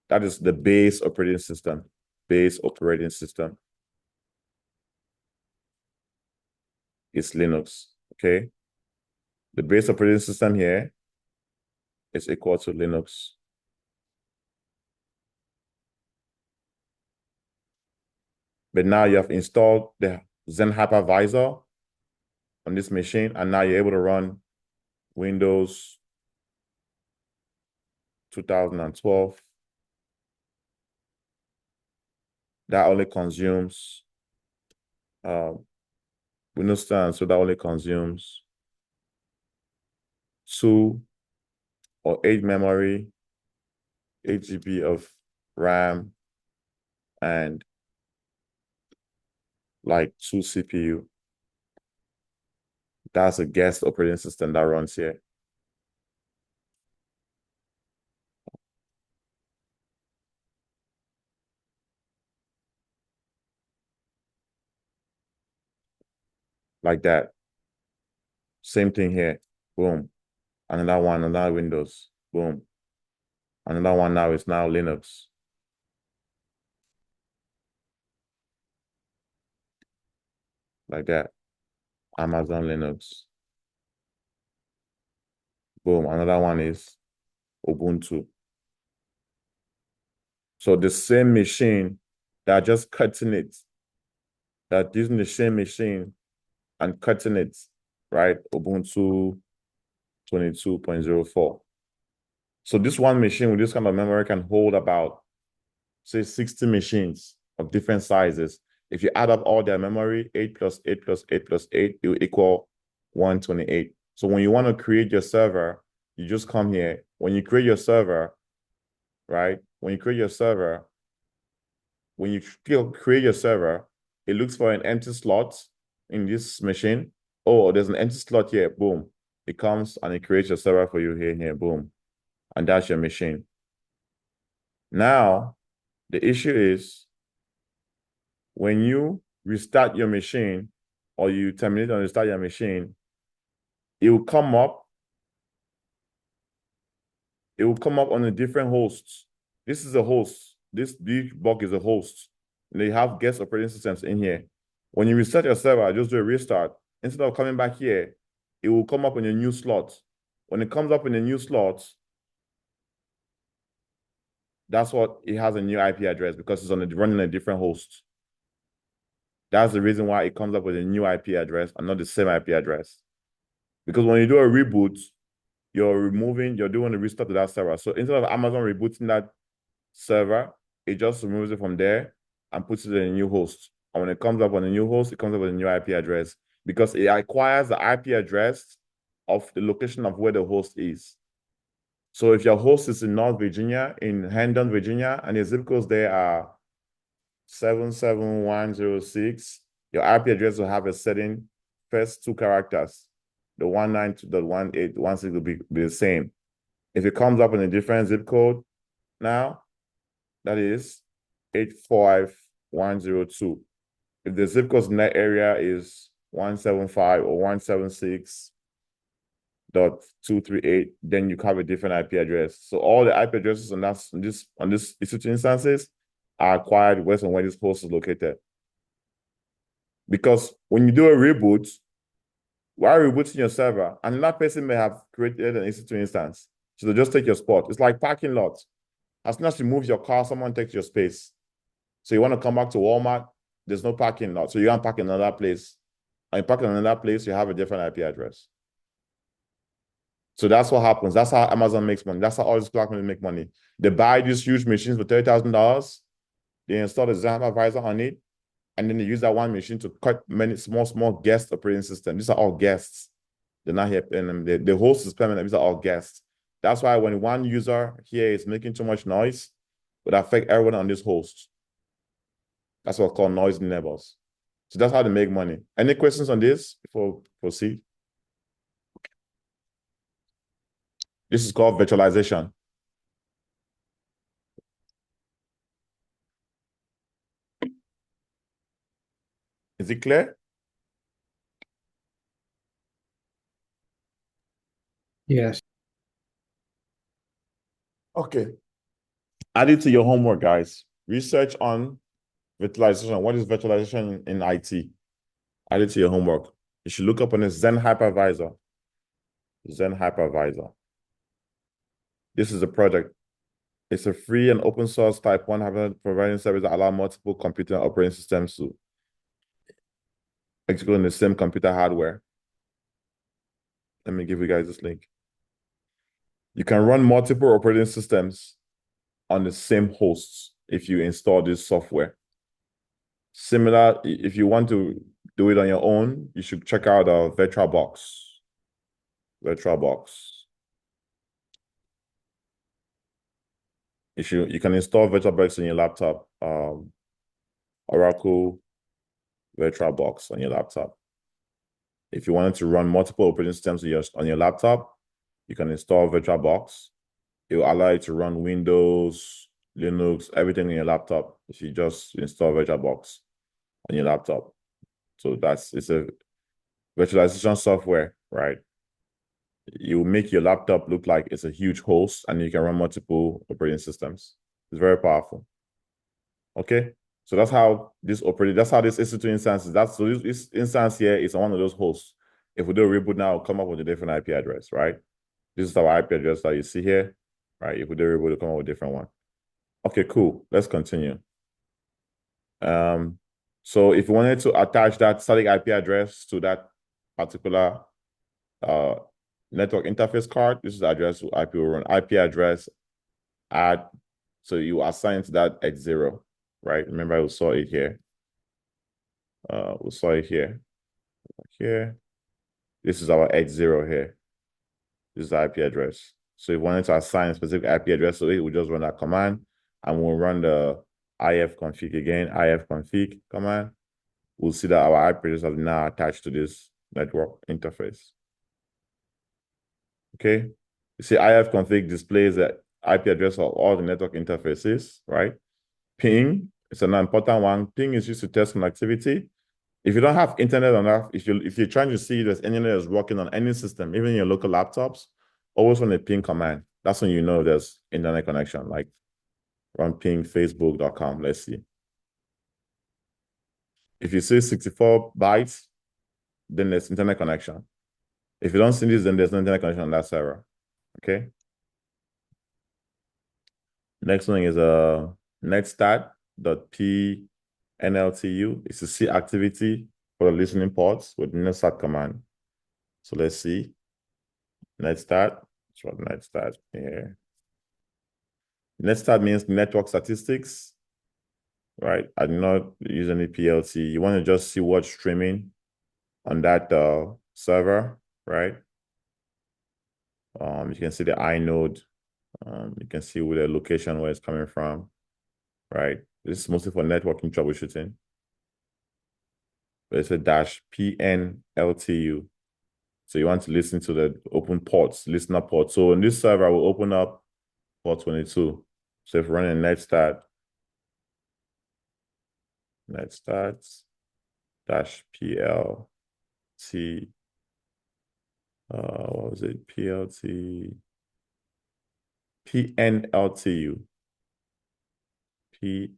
That is the base operating system. Base operating system is Linux, okay? The base operating system here is equal to Linux. But now you have installed the Zen hypervisor on this machine, and now you're able to run Windows 2012. That only consumes Windows 10, so that only consumes 2 or 8 memory, 8 GB of RAM, and like 2 CPU. That's a guest operating system that runs here. Like that. Same thing here. Boom. Another one, another Windows. Boom. Another one now is now Linux. Like that. Amazon Linux. Boom. Another one is Ubuntu. So the same machine, they're just cutting it. They're using the same machine and cutting it, right? Ubuntu 22.04. So this one machine with this kind of memory can hold about, say, 60 machines of different sizes. If you add up all their memory, 8 plus 8 plus 8 plus 8, it will equal 128. So when you want to create your server, you just come here. When you create your server, right? When you create your server, it looks for an empty slot in this machine. Oh, there's an empty slot here. Boom. It comes and it creates your server for you here. Boom. And that's your machine. Now, the issue is when you restart your machine or you terminate and restart your machine, it will come up. It will come up on a different host. This is a host. This big block is a host. And they have guest operating systems in here. When you reset your server, just do a restart. Instead of coming back here, it will come up in a new slot. When it comes up in a new slot, that's what it has a new IP address because it's running a different host. That's the reason why it comes up with a new IP address and not the same IP address. Because when you do a reboot, you're doing a restart to that server. So instead of Amazon rebooting that server, it just removes it from there and puts it in a new host. And when it comes up on a new host, it comes up with a new IP address because it acquires the IP address of the location of where the host is. So if your host is in North Virginia, in Hendon, Virginia, and your zip codes there are 77106. Your IP address will have a certain first two characters. The 192.168.16 will be the same. If it comes up in a different zip code now, that is 85102. If the zip code in that area is 175 or 176.238, then you have a different IP address. So all the IP addresses on this EC2 instances are acquired based on where this host is located. Because when you do a reboot, while rebooting your server, another person may have created an EC2 instance. So they just take your spot. It's like parking lots. As soon as you move your car, someone takes your space. So you want to come back to Walmart, there's no parking lot. So you can't park in another place. And you park in another place, you have a different IP address. So that's what happens. That's how Amazon makes money. That's how all these cloud companies make money. They buy these huge machines for $30,000. They install a Zen hypervisor on it. And then they use that one machine to cut many small guest operating systems. These are all guests. They're not here. And the host is permanent. These are all guests. That's why when one user here is making too much noise, it will affect everyone on this host. That's what's called noise neighbors. So that's how they make money. Any questions on this before we proceed? This is called virtualization. Is it clear? Yes. Okay. Add it to your homework, guys. Research on virtualization. What is virtualization in IT? Add it to your homework. You should look up on this Zen hypervisor. Zen hypervisor. This is a project. It's a free and open source type 1 providing service that allow multiple computer operating systems to execute on the same computer hardware. Let me give you guys this link. You can run multiple operating systems on the same hosts if you install this software. Similar, if you want to do it on your own, you should check out VirtualBox. VirtualBox. You can install VirtualBox on your laptop. Oracle VirtualBox on your laptop. If you wanted to run multiple operating systems on your laptop, you can install VirtualBox. It will allow you to run Windows, Linux, everything on your laptop if you just install VirtualBox on your laptop. So it's a virtualization software, right? You make your laptop look like it's a huge host and you can run multiple operating systems. It's very powerful. Okay, so that's how this EC2 instance is. So this instance here is on one of those hosts. If we do a reboot now, it'll come up with a different IP address, right? This is our IP address that you see here, right? If we do a reboot, it'll come up with a different one. Okay, cool. Let's continue. So if you wanted to attach that static IP address to that particular network interface card, this is the address IP will run. IP address add, so you assign to that X0, right? Remember, we saw it here. We saw it here. Here. This is our X0 here. This is the IP address. So if you wanted to assign a specific IP address to it, we just run that command and we'll run the ifconfig again, ifconfig command. We'll see that our IP address is now attached to this network interface. Okay. You see, ifconfig displays the IP address of all the network interfaces, right? Ping, it's an important one. Ping is used to test connectivity. If you don't have internet on that, if you're trying to see if internet is working on any system, even your local laptops, always run a ping command. That's when you know there's internet connection, like run ping facebook.com. Let's see. If you see 64 bytes, then there's internet connection. If you don't see this, then there's no internet connection on that server. Okay. Next one is netstat.pnltu. It's to see activity for the listening ports with netstat command. So let's see. Netstat. Let's run netstat here. Netstat means network statistics, right? I do not use any PLC. You want to just see what's streaming on that server, right? You can see the inode. You can see where the location where it's coming from, right? This is mostly for networking troubleshooting. But it's a dash PNLTU. So you want to listen to the open ports, listener port. So in this server, I will open up port 22. So if we're running netstart dash PLT, what was it? PNLTU. You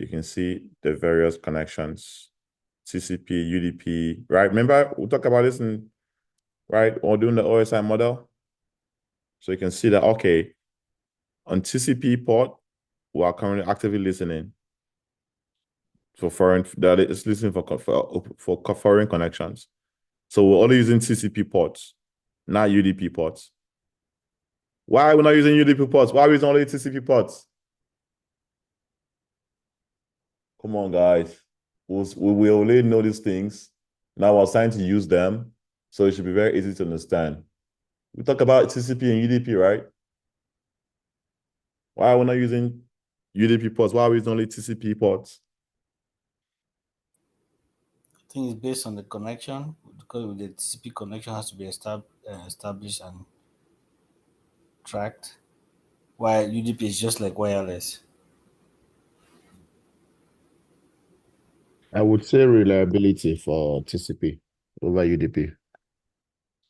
can see the various connections, TCP, UDP, right? Remember, we talked about this right, or doing the OSI model. So you can see that, okay, on TCP port, we are currently actively listening for foreign, that is listening for foreign connections. So we're only using TCP ports, not UDP ports. Why are we not using UDP ports? Why are we using only TCP ports? Come on, guys. We already know these things. Now we're starting to use them. So it should be very easy to understand. We talk about TCP and UDP, right? Why are we not using UDP ports? Why are we using only TCP ports? I think it's based on the connection because the TCP connection has to be established and tracked, while UDP is just like wireless. I would say reliability for TCP over UDP.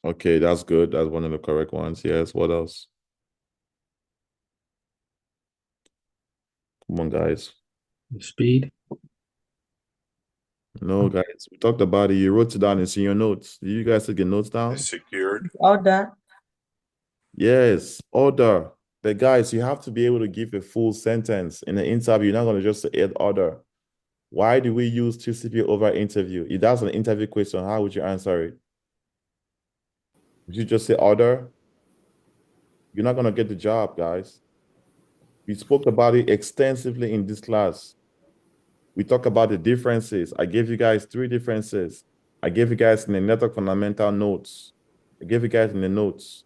Okay, that's good. That's one of the correct ones. Yes. What else? Come on, guys. Speed. No, guys. We talked about it. You wrote it down. It's in your notes. Did you guys take your notes down? It's secured. Order. Yes. Order. But guys, you have to be able to give a full sentence in an interview. You're not going to just add order. Why do we use TCP over interview? If that's an interview question, how would you answer it? Would you just say order? You're not going to get the job, guys. We spoke about it extensively in this class. We talk about the differences. I gave you guys 3 differences. I gave you guys in the network fundamental notes. I gave you guys in the notes.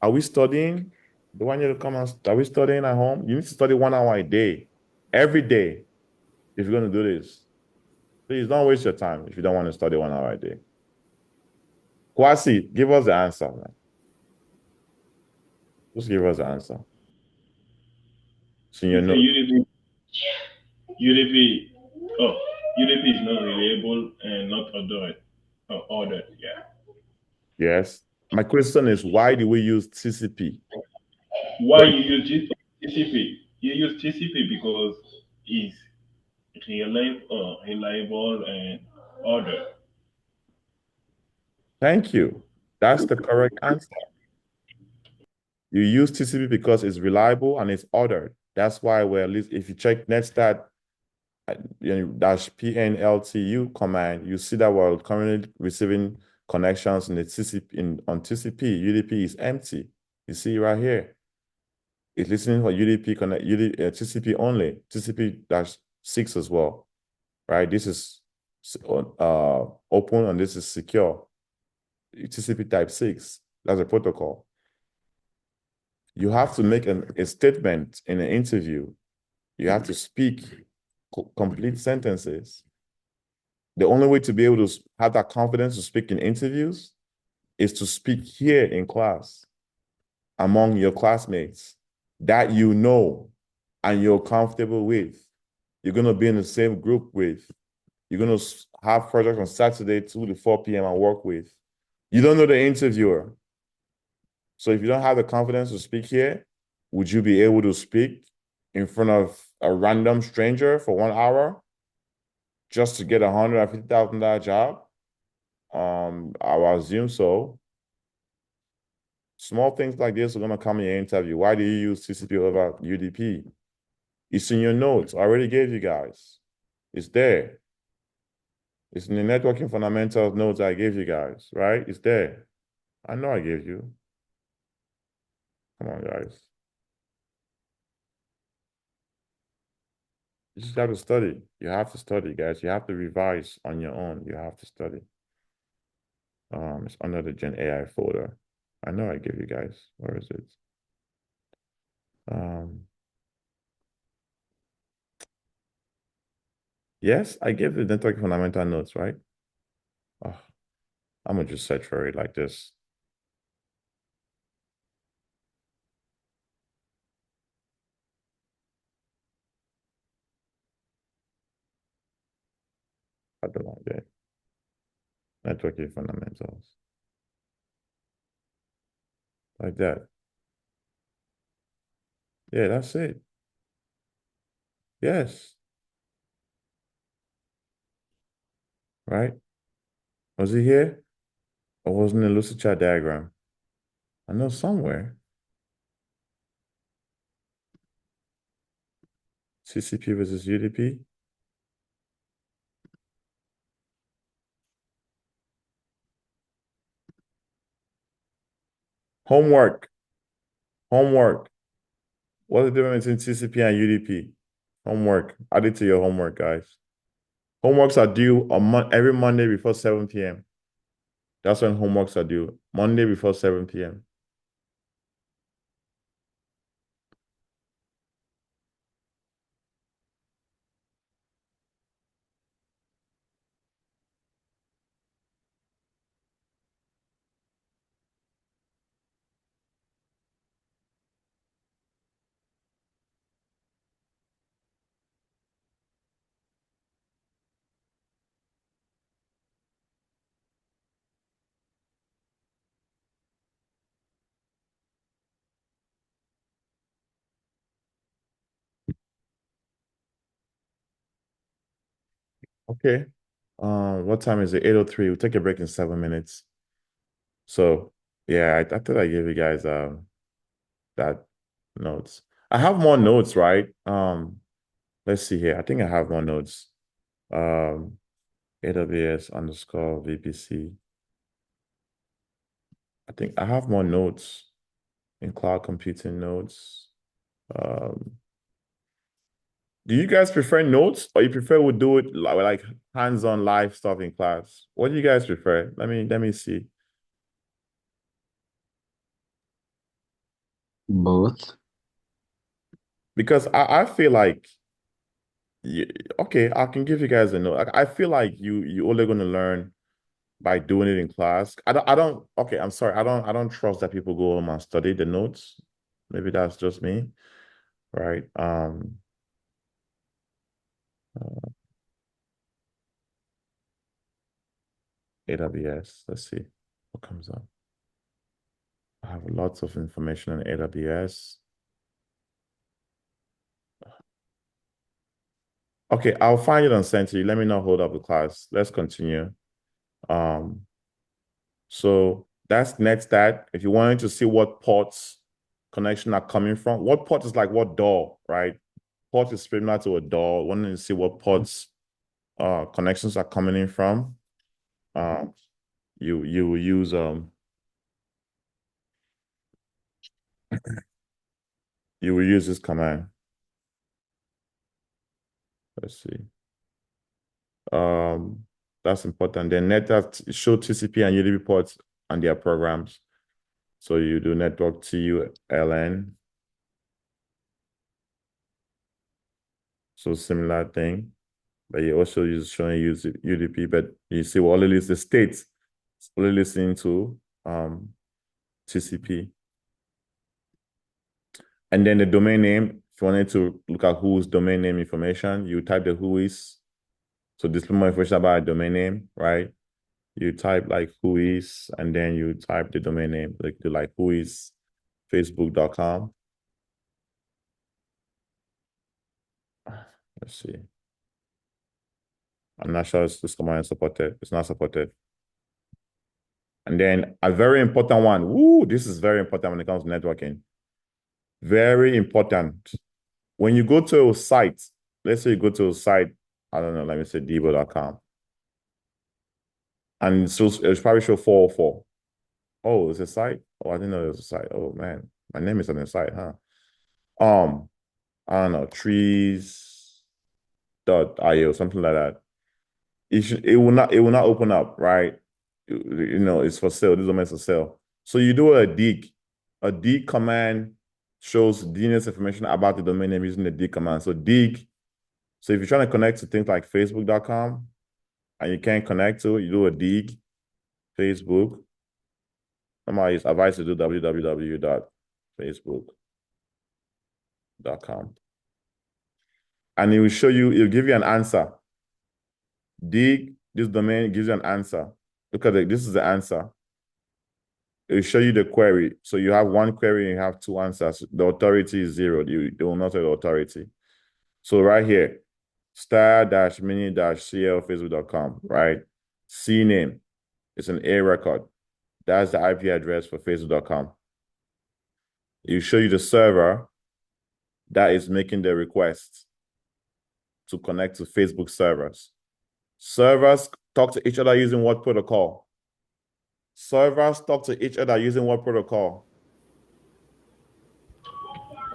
Are we studying? Do I need to come and are we studying at home? You need to study 1 hour a day, every day, if you're going to do this. Please don't waste your time if you don't want to study 1 hour a day. Kwasi, give us the answer, man. Just give us the answer. So you know. UDP is not reliable and not ordered, yeah. Yes. My question is, why do we use TCP? Why you use TCP? You use TCP because it's reliable and ordered. Thank you. That's the correct answer. You use TCP because it's reliable and it's ordered. That's why we're, if you check netstat dash PNLTU command, you see that we're currently receiving connections in the TCP on TCP. UDP is empty. You see right here. It's listening for UDP connect TCP only, TCP-6 as well. Right? This is open and this is secure. TCP type 6. That's a protocol. You have to make a statement in an interview. You have to speak complete sentences. The only way to be able to have that confidence to speak in interviews is to speak here in class among your classmates that you know and you're comfortable with. You're going to be in the same group with. You're going to have projects on Saturday 2 to 4 p.m. and work with. You don't know the interviewer. So if you don't have the confidence to speak here, would you be able to speak in front of a random stranger for 1 hour just to get $150,000 job? I will assume so. Small things like this are going to come in your interview. Why do you use TCP over UDP? It's in your notes. I already gave you guys. It's there. It's in the networking fundamentals notes I gave you guys, right? It's there. I know I gave you. Come on, guys. You just have to study. You have to study, guys. You have to revise on your own. You have to study. It's under the Gen AI folder. I know I gave you guys. Where is it? Yes, I gave the network fundamental notes, right? Oh, I'm gonna just search for it like this. I don't like that. Networking fundamentals. Like that. Yeah, that's it. Yes. Right? Was it here? Or wasn't it a lucid chart diagram? I know somewhere. CCP versus UDP. Homework. Homework. What's the difference between CCP and UDP? Homework. Add it to your homework, guys. Homeworks are due on every Monday before 7 p.m. That's when homeworks are due. Monday before 7 p.m. Okay. What time is it? 8:03. We'll take a break in 7 minutes. So yeah, I thought I gave you guys that notes. I have more notes, right? Let's see here. I think I have more notes. AWS underscore VPC. I think I have more notes in cloud computing notes. Do you guys prefer notes or you prefer we do it like hands-on live stuff in class? What do you guys prefer? Let me see. Both. Because I feel like okay, I can give you guys a note. I feel like you only gonna learn by doing it in class. I don't okay, I'm sorry. I don't trust that people go home and study the notes. Maybe that's just me, right? AWS. Let's see what comes up. I have lots of information on AWS. Okay, I'll find it and send to you. Let me not hold up the class. Let's continue. So that's NetStat. If you wanted to see what ports connection are coming from, what port is like what door, right? Port is similar to a door. Wanting to see what ports connections are coming in from. You will use you will use this command. Let's see. That's important. Then NetStat show TCP and UDP ports and their programs. So you do network TULN. So similar thing, but you also use showing use UDP, but you see what only list the states, only listening to TCP. And then the domain name, if you wanted to look at whose domain name information, you type the whois. So display more information about a domain name, right? You type like whois, and then you type the domain name, like whois facebook.com. Let's see. I'm not sure this command is supported. It's not supported. And then a very important one. Woo, this is very important when it comes to networking. Very important. When you go to a site, let's say you go to a site, I don't know, let me say Diibo.com. And so it's probably show 404. Oh, it's a site? Oh, I didn't know it was a site. Oh man, my name is on the site, huh? I don't know, trees.io, something like that. It will not open up, right? You know, it's for sale. This domain is for sale. So you do a dig. A dig command shows DNS information about the domain name using the dig command. So dig. So if you're trying to connect to things like Facebook.com and you can't connect to it, you do a dig, Facebook. Somebody is advised to do www.facebook.com. And it will show you, it'll give you an answer. Dig, this domain gives you an answer. Look at it, this is the answer. It will show you the query. So you have one query and you have two answers. The authority is 0. They will not have the authority. So right here, star-mini-cl facebook.com, right? CNAME, it's an A record. That's the IP address for facebook.com. It will show you the server that is making the request to connect to Facebook servers. Servers talk to each other using what protocol? Servers talk to each other using what protocol?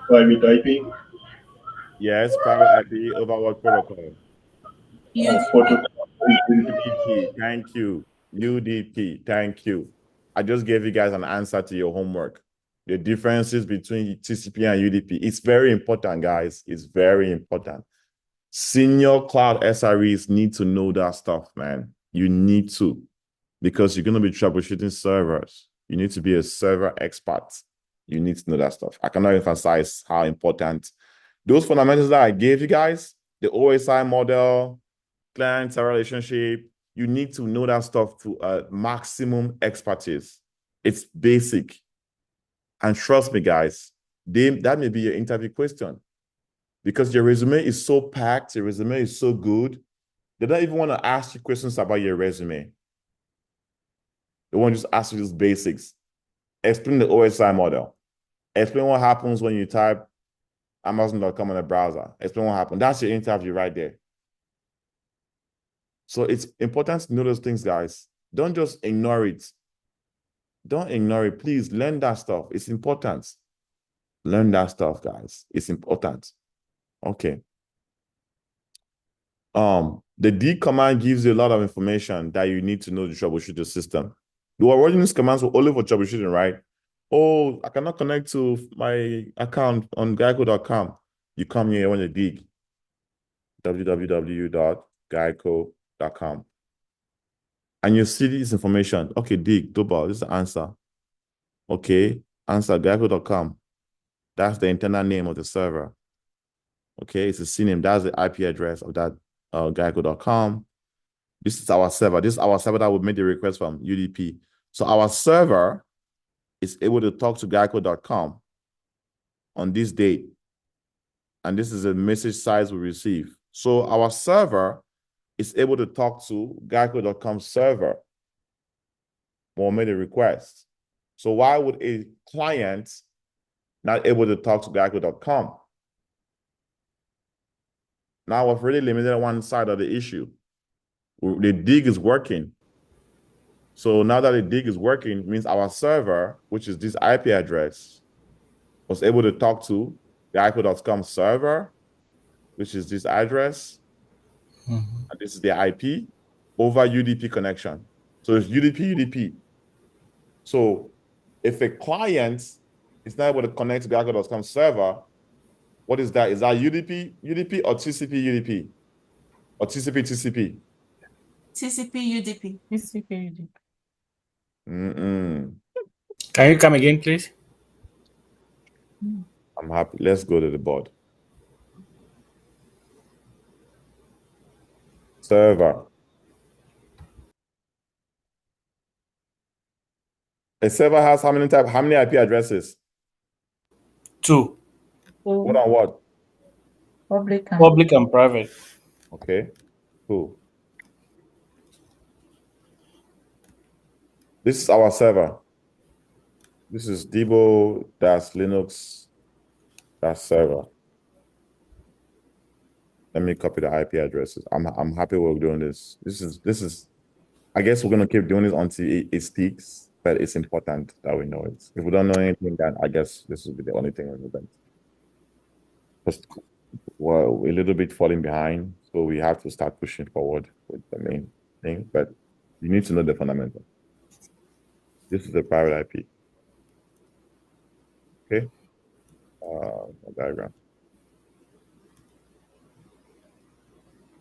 Private IP. Yes, private IP over what protocol? UDP, thank you. UDP, thank you. I just gave you guys an answer to your homework. The differences between TCP and UDP. It's very important, guys. It's very important. Senior cloud SREs need to know that stuff, man. You need to, because you're going to be troubleshooting servers. You need to be a server expert. You need to know that stuff. I cannot emphasize how important those fundamentals that I gave you guys, the OSI model, client-server relationship, you need to know that stuff to maximum expertise. It's basic. And trust me, guys, that may be your interview question. Because your resume is so packed, your resume is so good, they don't even want to ask you questions about your resume. They want to just ask you these basics. Explain the OSI model. Explain what happens when you type Amazon.com in a browser. Explain what happened. That's your interview right there. So it's important to know those things, guys. Don't just ignore it. Don't ignore it. Please learn that stuff. It's important. Learn that stuff, guys. It's important. Okay. The dig command gives you a lot of information that you need to know to troubleshoot the system. The original commands were only for troubleshooting, right? Oh, I cannot connect to my account on geico.com. You come here when you dig. www.geico.com. And you see this information. Okay, dig, double, this is the answer. Okay, answer geico.com. That's the internal name of the server. Okay, it's a CNAME. That's the IP address of that geico.com. This is our server. This is our server that would make the request from UDP. So our server is able to talk to geico.com on this date. And this is a message size we receive. So our server is able to talk to geico.com server when we made a request. So why would a client not able to talk to geico.com? Now we've really limited one side of the issue. The dig is working. So now that the dig is working, it means our server, which is this IP address, was able to talk to the geico.com server, which is this address, and this is the IP, over UDP connection. So it's UDP. So if a client is not able to connect to the geico.com server, what is that? Is that UDP or TCP UDP? Or TCP TCP? TCP UDP. TCP. Can you come again, please? I'm happy. Let's go to the board. Server. A server has how many IP addresses? 2. What on what? Public and private. Okay, cool. This is our server. This is Debo-Linux-server. Let me copy the IP addresses. I'm happy we're doing this. This is I guess we're gonna keep doing this until it sticks, but it's important that we know it. If we don't know anything, then I guess this will be the only thing relevant. We're a little bit falling behind, so we have to start pushing forward with the main thing, but you need to know the fundamental. This is the private IP. Okay. Diagram.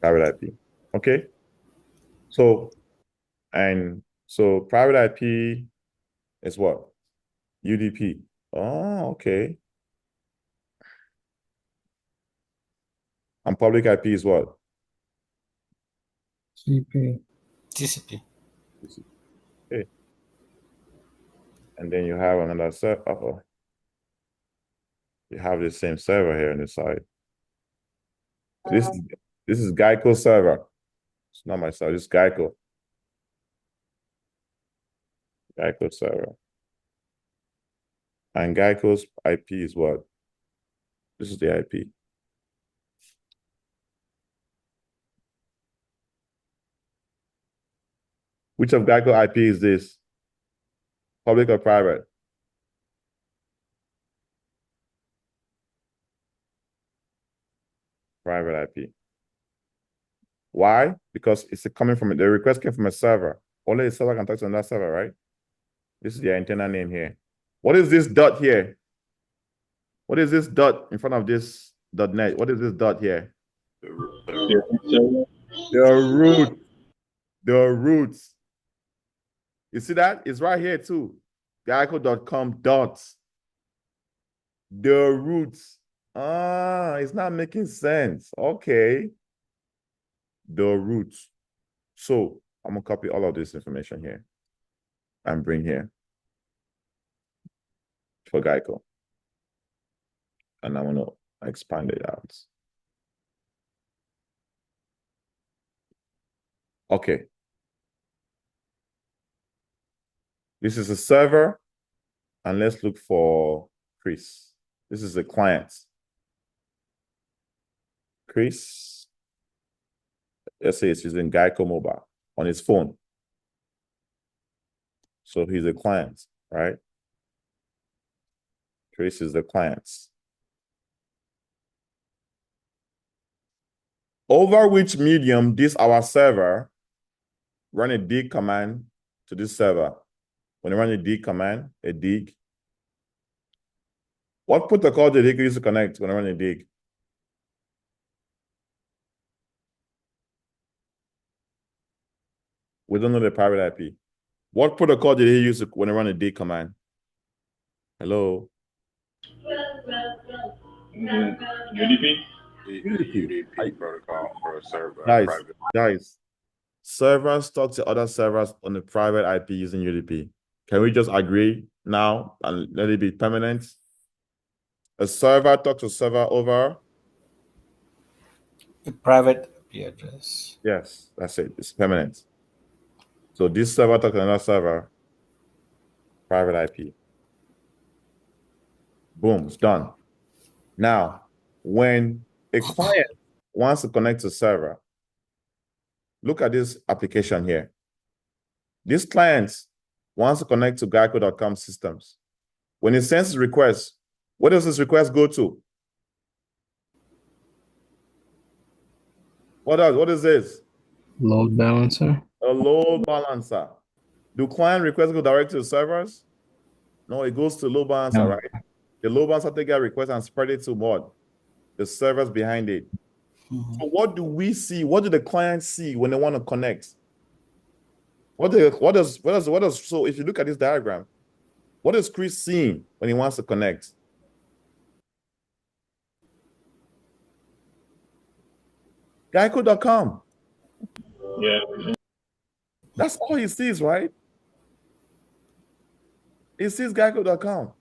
Private IP. Okay. So private IP is what? UDP. Oh, okay. And public IP is what? TCP. TCP. Okay. And then you have another server. You have the same server here on the side. This is Geico server. It's not my server, it's Geico. Geico server. And Geico's IP is what? This is the IP. Which of Geico IP is this? Public or private? Private IP. Why? Because it's coming from the request came from a server. Only a server can talk to another server, right? This is the antenna name here. What is this dot here? What is this dot in front of this .net? What is this dot here? The The root. The roots. You see that? It's right here too. Geico.com dots. The roots. Ah, it's not making sense. Okay. The roots. So I'm gonna copy all of this information here and bring here for Geico. And I'm gonna expand it out. Okay. This is a server, and let's look for Chris. This is a client. Chris, let's say it's using Geico Mobile on his phone. So he's a client, right? Chris is the client. Over which medium this our server run a dig command to this server. When you run a dig command, a dig, what protocol did they use to connect when I run a dig? We don't know the private IP. What protocol did he use when I run a dig command? Hello? UDP? UDP protocol for a server. Guys, servers talk to other servers on the private IP using UDP. Can we just agree now and let it be permanent? A server talks to a server over? A private IP address. Yes, that's it. It's permanent. So this server talks to another server, private IP. Boom, it's done. Now, when a client wants to connect to a server, look at this application here. This client wants to connect to Geico.com systems. When it sends a request, what does this request go to? What is this? Load balancer. A load balancer. Do client requests go direct to the servers? No, it goes to load balancer, No. right? The load balancer take a request and spread it to what? The servers behind it. So what do we see? What do the clients see when they want to connect? So if you look at this diagram, what is Chris seeing when he wants to connect? Geico.com. Yeah. That's all he sees, right? He sees Geico.com.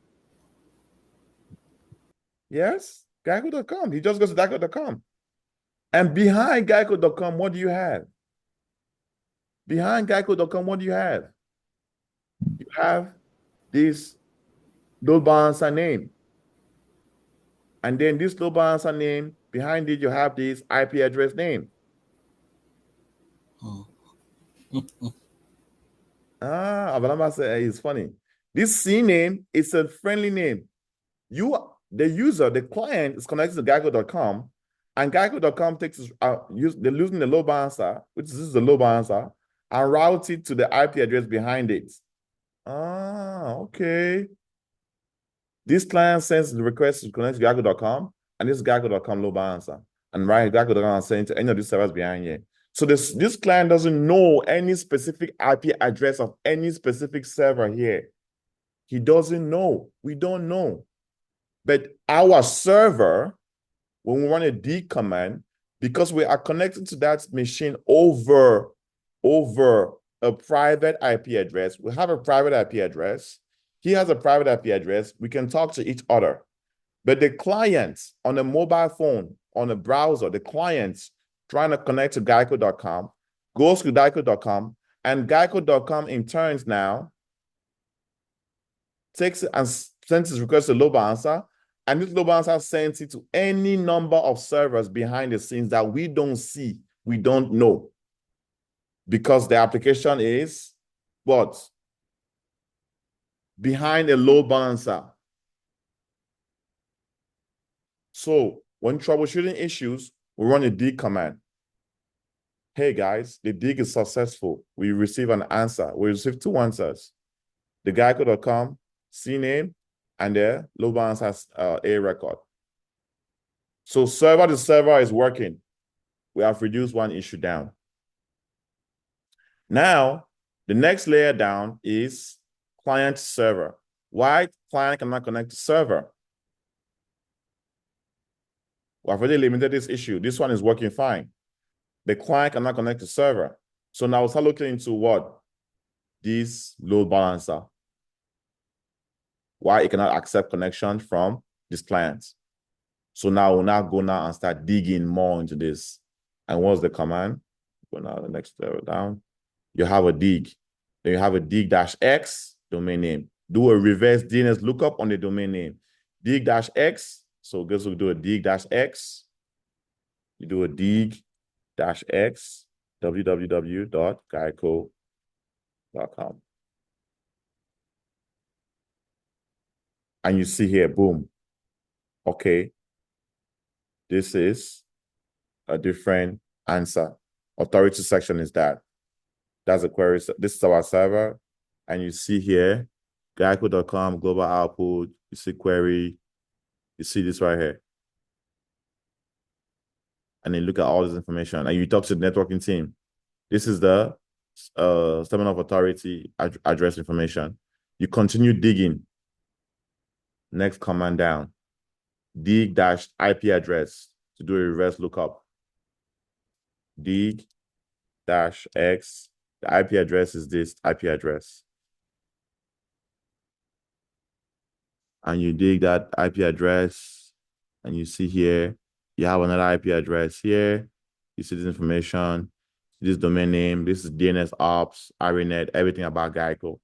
Yes, Geico.com. He just goes to Geico.com. And behind Geico.com, what do you have? Behind Geico.com, what do you have? You have this load balancer name. And then this load balancer name, behind it, you have this IP address name. Avalamba said it's funny. This C name is a friendly name. The user, the client is connected to Geico.com, and Geico.com they're using the load balancer, which is the load balancer, and route it to the IP address behind it. Okay. This client sends the request to connect to Geico.com, and this Geico.com load balancer. And right, Geico.com is sending to any of these servers behind here. So this client doesn't know any specific IP address of any specific server here. He doesn't know. We don't know. But our server, when we run a D command, because we are connected to that machine over a private IP address, we have a private IP address. He has a private IP address. We can talk to each other. But the client on a mobile phone, on a browser, the client trying to connect to Geico.com, goes to Geico.com, and Geico.com in turns now takes it and sends his request to load balancer, and this load balancer sends it to any number of servers behind the scenes that we don't see, we don't know. Because the application is what? Behind a load balancer. So when troubleshooting issues, we run a dig command. Hey guys, the dig is successful. We receive an answer. We receive 2 answers. The Geico.com CNAME and the load balancer A record. So server to server is working. We have reduced 1 issue down. Now, the next layer down is client server. Why client cannot connect to server? We have already limited this issue. This one is working fine. The client cannot connect to server. So now we'll start looking into what? This load balancer. Why it cannot accept connection from this client. So now we'll go and start digging more into this. And what's the command? Go now the next level down. You have a dig. Then you have a dig-x domain name. Do a reverse DNS lookup on the domain name. Dig-x. So guess we'll do a dig-x. You do a dig-x www.geico.com. And you see here, boom. Okay. This is a different answer. Authority section is that. That's a query. This is our server. And you see here, Geico.com, global output. You see query. You see this right here. And then look at all this information. And you talk to the networking team. This is the statement of authority address information. You continue digging. Next command down. Dig-IP address to do a reverse lookup. Dig-X. The IP address is this IP address. And you dig that IP address, and you see here, you have another IP address here. You see this information, this domain name, this is DNS ops, ARINET, everything about Geico.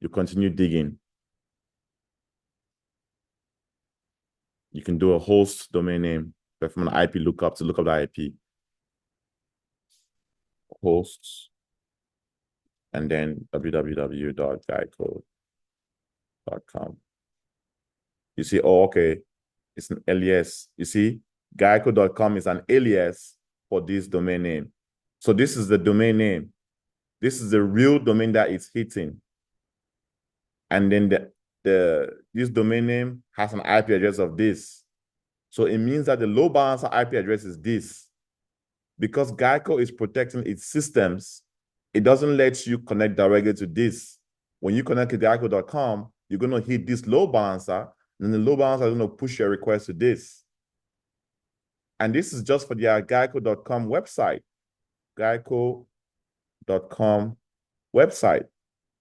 You continue digging. You can do a host domain name, from an IP lookup to look up the IP. Hosts, and then www.geico.com. You see, oh, okay, it's an alias. You see, Geico.com is an alias for this domain name. So this is the domain name. This is the real domain that it's hitting. And then this domain name has an IP address of this. So it means that the load balancer IP address is this. Because Geico is protecting its systems, it doesn't let you connect directly to this. When you connect to Geico.com, you're going to hit this load balancer, and the load balancer is going to push your request to this. And this is just for the Geico.com website. Geico.com website.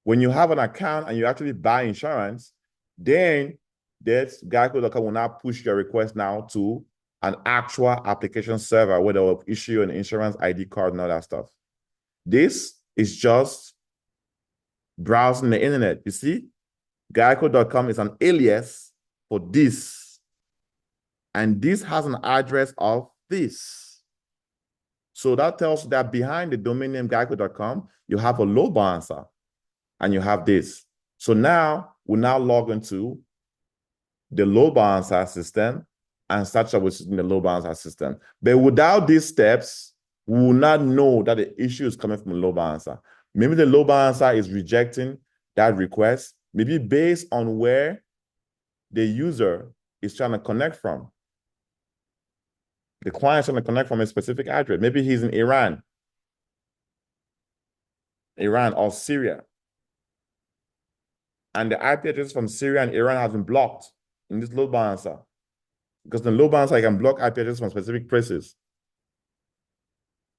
When you have an account and you actually buy insurance, then Geico.com will now push your request now to an actual application server where they will issue an insurance ID card and all that stuff. This is just browsing the internet. You see, Geico.com is an alias for this. And this has an address of this. So that tells you that behind the domain name Geico.com, you have a load balancer and you have this. So now we'll log into the load balancer system and start troubleshooting the load balancer system. But without these steps, we will not know that the issue is coming from the load balancer. Maybe the load balancer is rejecting that request, maybe based on where the user is trying to connect from. The client's trying to connect from a specific address. Maybe he's in Iran or Syria. And the IP address from Syria and Iran has been blocked in this load balancer. Because the load balancer, you can block IP addresses from specific places.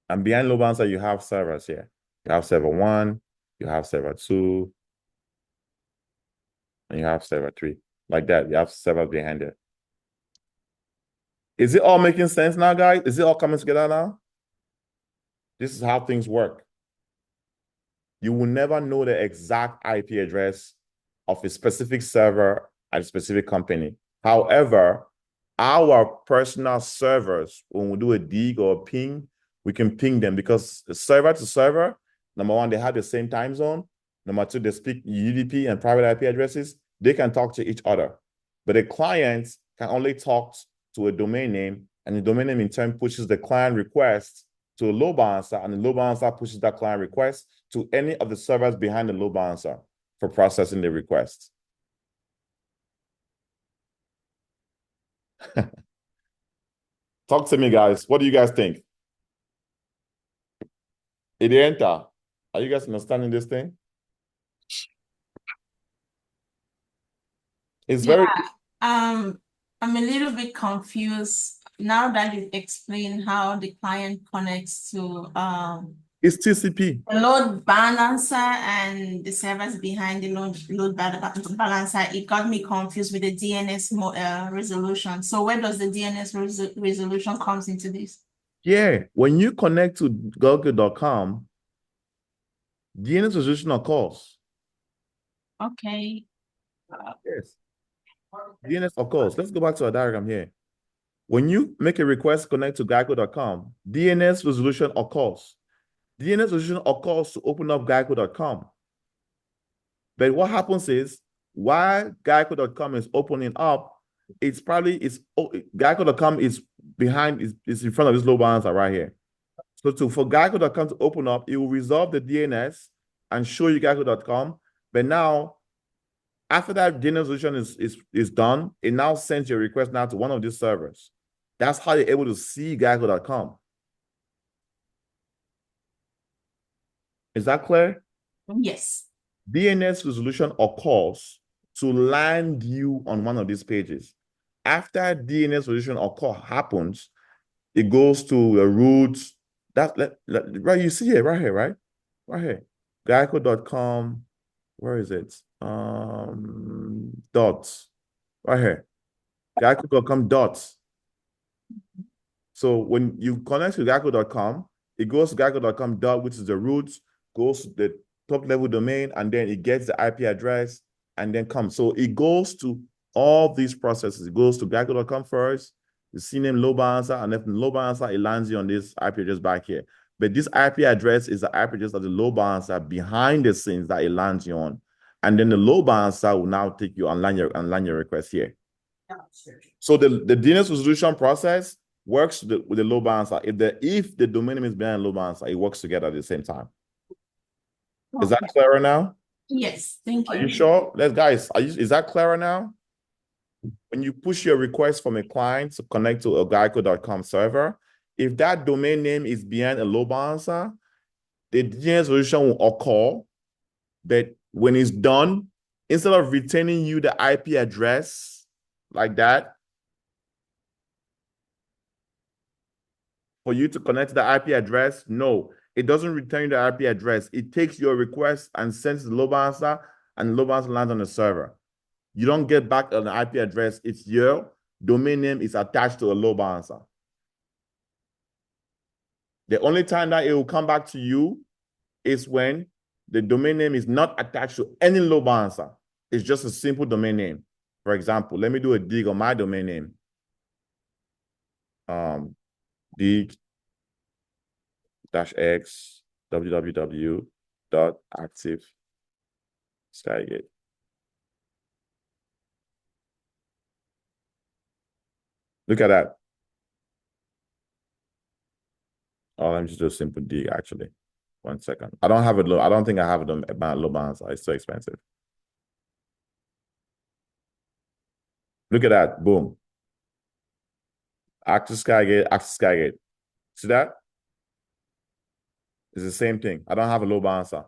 And behind load balancer, you have servers here. You have server 1, you have server 2, and you have server 3. Like that, you have servers behind it. Is it all making sense now, guys? Is it all coming together now? This is how things work. You will never know the exact IP address of a specific server at a specific company. However, our personal servers, when we do a dig or a ping, we can ping them because server to server, number one, they have the same time zone. Number two, they speak UDP and private IP addresses. They can talk to each other. But the clients can only talk to a domain name, and the domain name in turn pushes the client request to a load balancer, and the load balancer pushes that client request to any of the servers behind the load balancer for processing the request. Talk to me, guys. What do you guys think? Idienta, are you guys understanding this thing? It's very... I'm a little bit confused now that you explained how the client connects to It's TCP. the load balancer and the servers behind the load balancer. It got me confused with the DNS resolution. So where does the DNS resolution comes into this? Yeah, when you connect to Google.com, DNS resolution occurs. Okay. Yes. DNS occurs. Let's go back to our diagram here. When you make a request to connect to Geico.com, DNS resolution occurs. DNS resolution occurs to open up Geico.com. But what happens is, while Geico.com is opening up, Geico.com is behind, is in front of this load balancer right here. So for Geico.com to open up, it will resolve the DNS and show you Geico.com. But now, after that DNS resolution is done, it now sends your request now to one of these servers. That's how you're able to see Geico.com. Is that clear? Yes. DNS resolution occurs to land you on one of these pages. After DNS resolution happens, it goes to a root. Right, you see here, right here, right? Right here. Geico.com. Where is it? Dots. Right here. Geico.com dots. So when you connect to Geico.com, it goes to Geico.com dot, which is the root, goes to the top level domain, and then it gets the IP address and then comes. So it goes to all these processes. It goes to Geico.com first, the CNAME load balancer, and then from the load balancer, it lands you on this IP address back here. But this IP address is the IP address of the load balancer behind the scenes that it lands you on. And then the load balancer will now take you and land your request here. So the DNS resolution process works with the load balancer. If the domain name is behind the load balancer, it works together at the same time. Is that clearer now? Yes, thank you. Are you sure? Guys, is that clearer now? When you push your request from a client to connect to a Geico.com server, if that domain name is behind a load balancer, the DNS resolution will occur. But when it's done, instead of retaining you the IP address like that, for you to connect to the IP address, no, it doesn't return the IP address. It takes your request and sends to the load balancer, and the load balancer lands on the server. You don't get back an IP address. It's your domain name is attached to a load balancer. The only time that it will come back to you is when the domain name is not attached to any load balancer. It's just a simple domain name. For example, let me do a dig on my domain name. dig-x www.active-skygate. Look at that. Oh, let me just do a simple dig, actually. 1 second. I don't think I have it on load balancer. It's so expensive. Look at that. Boom. Access Skygate, access Skygate. See that? It's the same thing. I don't have a load balancer.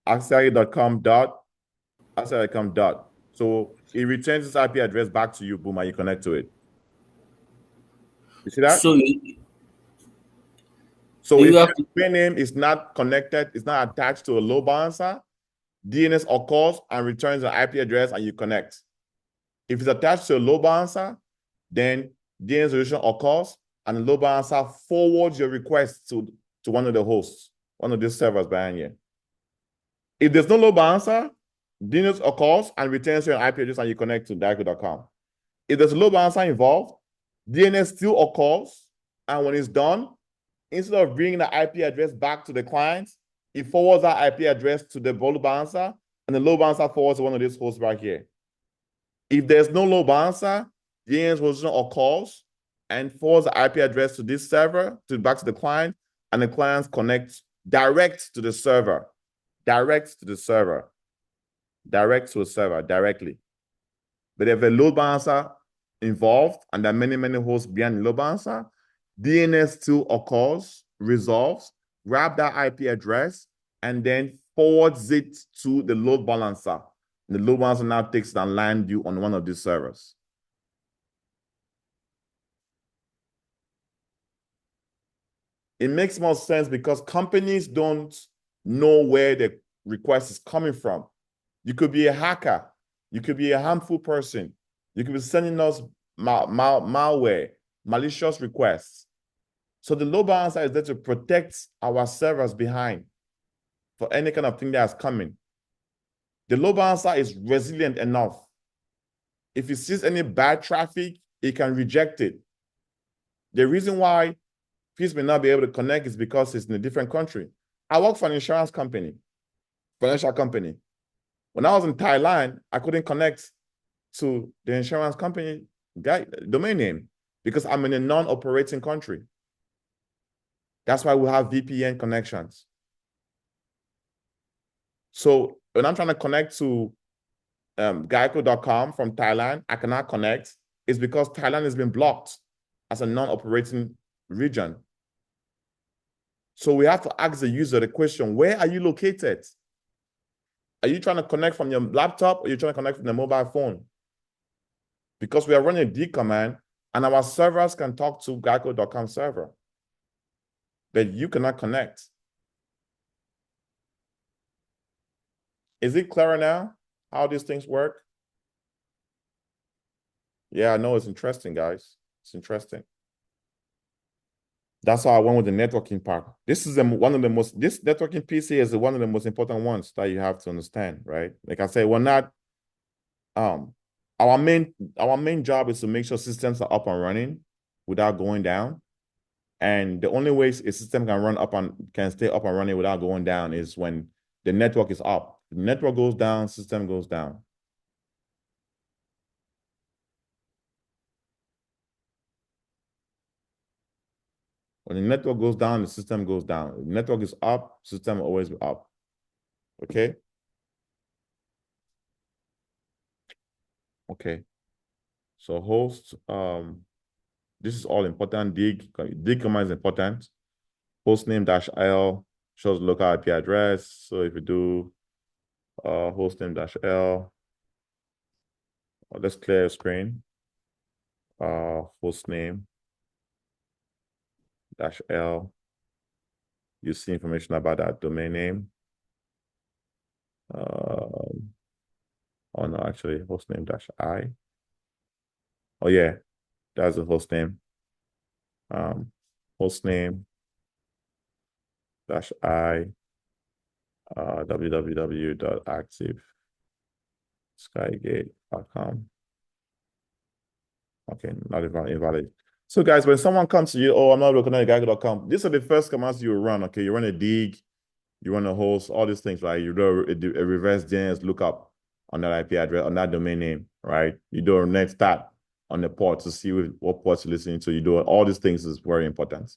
accessskygate.com dot, accessskygate.com dot. So it returns this IP address back to you, boom, and you connect to it. You see that? So So if you your have to, domain name is not connected, it's not attached to a load balancer, DNS occurs and returns an IP address and you connect. If it's attached to a load balancer, then DNS resolution occurs and the load balancer forwards your request to one of the hosts, one of these servers behind you. If there's no load balancer, DNS occurs and returns your IP address and you connect to Diaco.com. If there's a load balancer involved, DNS still occurs, and when it's done, instead of bringing the IP address back to the client, it forwards that IP address to the load balancer, and the load balancer forwards to one of these hosts right here. If there's no load balancer, DNS resolution occurs and forwards the IP address to this server, back to the client, and the client connects direct to the server, direct to the server, direct to a server directly. But if a load balancer involved, and there are many, many hosts behind the load balancer, DNS still occurs, resolves, grab that IP address, and then forwards it to the load balancer. The load balancer now takes it and lands you on one of these servers. It makes more sense because companies don't know where the request is coming from. You could be a hacker. You could be a harmful person. You could be sending us malware, malicious requests. So the load balancer is there to protect our servers behind for any kind of thing that's coming. The load balancer is resilient enough. If it sees any bad traffic, it can reject it. The reason why Peace may not be able to connect is because it's in a different country. I work for an insurance company, financial company. When I was in Thailand, I couldn't connect to the insurance company domain name because I'm in a non-operating country. That's why we have VPN connections. So when I'm trying to connect to Geico.com from Thailand, I cannot connect. It's because Thailand has been blocked as a non-operating region. So we have to ask the user the question, where are you located? Are you trying to connect from your laptop or are you trying to connect from the mobile phone? Because we are running a D command and our servers can talk to Geico.com server, but you cannot connect. Is it clearer now how these things work? Yeah, I know it's interesting, guys. It's interesting. That's how I went with the networking part. This is one of the most, this networking piece here is one of the most important ones that you have to understand, right? Like I said, we're not, our main job is to make sure systems are up and running without going down. And the only way a system can stay up and running without going down is when the network is up. If the network goes down, system goes down. When the network goes down, the system goes down. If the network is up, system will always be up. Okay? Okay. So host, this is all important. Dig command is important. Hostname -l shows local IP address. So if you do hostname -l, let's clear your screen. Hostname -l, you see information about that domain name. Oh no, actually hostname -i. Oh yeah, that's the hostname. Hostname -i www.accessskygate.com. Okay, not invalid. So guys, when someone comes to you, oh, I'm not looking at Geico.com, these are the first commands you run. Okay, you run a dig, you run a host, all these things, right? You do a reverse DNS lookup on that IP address, on that domain name, right? You do a next stat on the port to see what ports you're listening to. You do all these things is very important.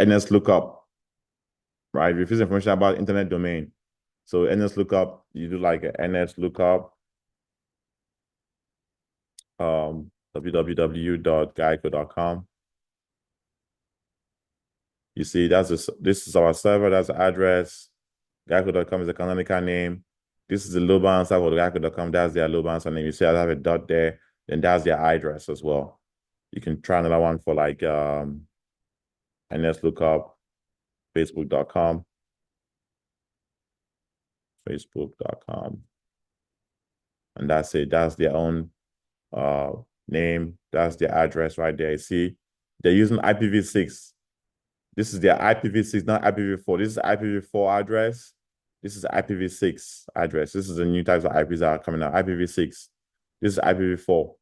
NS lookup, right? If it's information about internet domain, so NS lookup, you do like an NS lookup. www.geico.com. You see, this is our server, that's the address. Geico.com is the canonical name. This is the load balancer for Geico.com. That's their load balancer name. You see, I have a dot there. Then that's their address as well. You can try another one for like, and let's look up facebook.com. Facebook.com. And that's it. That's their own name. That's their address right there. You see, they're using IPv6. This is their IPv6, not IPv4. This is IPv4 address. This is IPv6 address. This is the new types of IPs that are coming out. IPv6. This is IPv4. So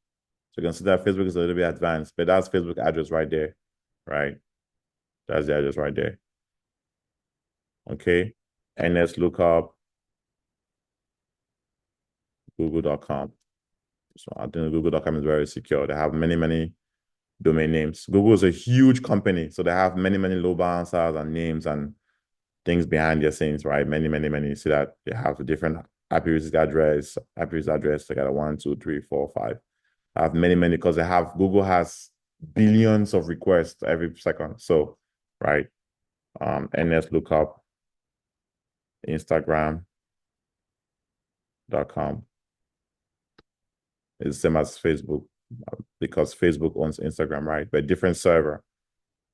you can see that Facebook is a little bit advanced, but that's Facebook address right there, right? That's the address right there. Okay. And let's look up google.com. So I think google.com is very secure. They have many domain names. Google is a huge company, so they have many load balancers and names and things behind their scenes, right? Many. You see that they have a different IPv6 address. They got a 1, 2, 3, 4, 5. I have many because Google has billions of requests every second. So, right. And let's look up Instagram.com. It's the same as Facebook because Facebook owns Instagram, right? But different server.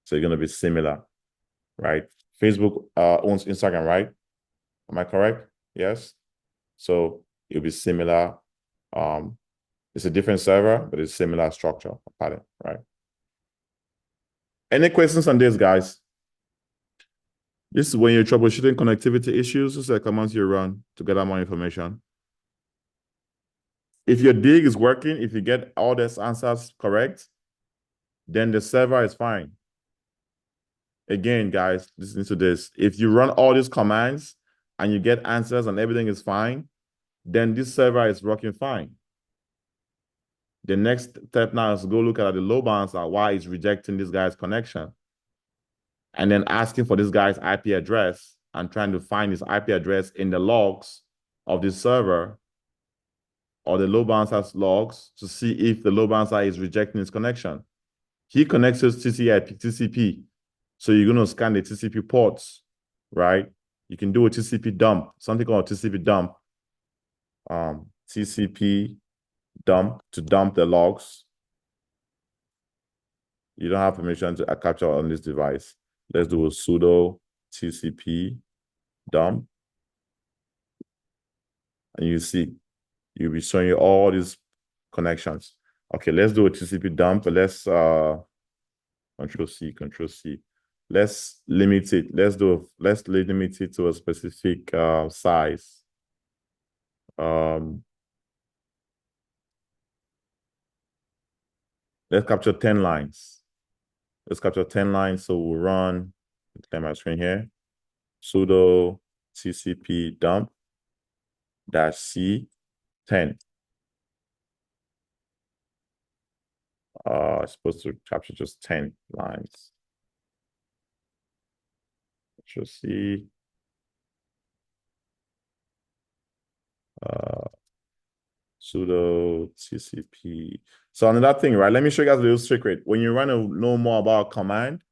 So you're going to be similar, right? Facebook owns Instagram, right? Am I correct? Yes. So it'll be similar. It's a different server, but it's similar structure pattern, right? Any questions on this, guys? This is when you're troubleshooting connectivity issues. This is a command you run to gather more information. If your dig is working, if you get all these answers correct, then the server is fine. Again, guys, listen to this. If you run all these commands and you get answers and everything is fine, then this server is working fine. The next step now is to go look at the load balancer, why it's rejecting this guy's connection. And then asking for this guy's IP address and trying to find his IP address in the logs of this server or the load balancer's logs to see if the load balancer is rejecting his connection. He connects to TCP. So you're going to scan the TCP ports, right? You can do a TCP dump, something called TCP dump. TCP dump to dump the logs. You don't have permission to capture on this device. Let's do a sudo TCP dump. And you see, you'll be showing you all these connections. Okay, let's do a TCP dump. Let's Control C. Let's limit it. Let's limit it to a specific size. Let's capture 10 lines. Let's capture 10 lines. So we'll run, clear my screen here, sudo TCP dump -C 10. It's supposed to capture just 10 lines. Control C. Sudo TCP. So another thing, right? Let me show you guys a little secret. When you want to know more about a command,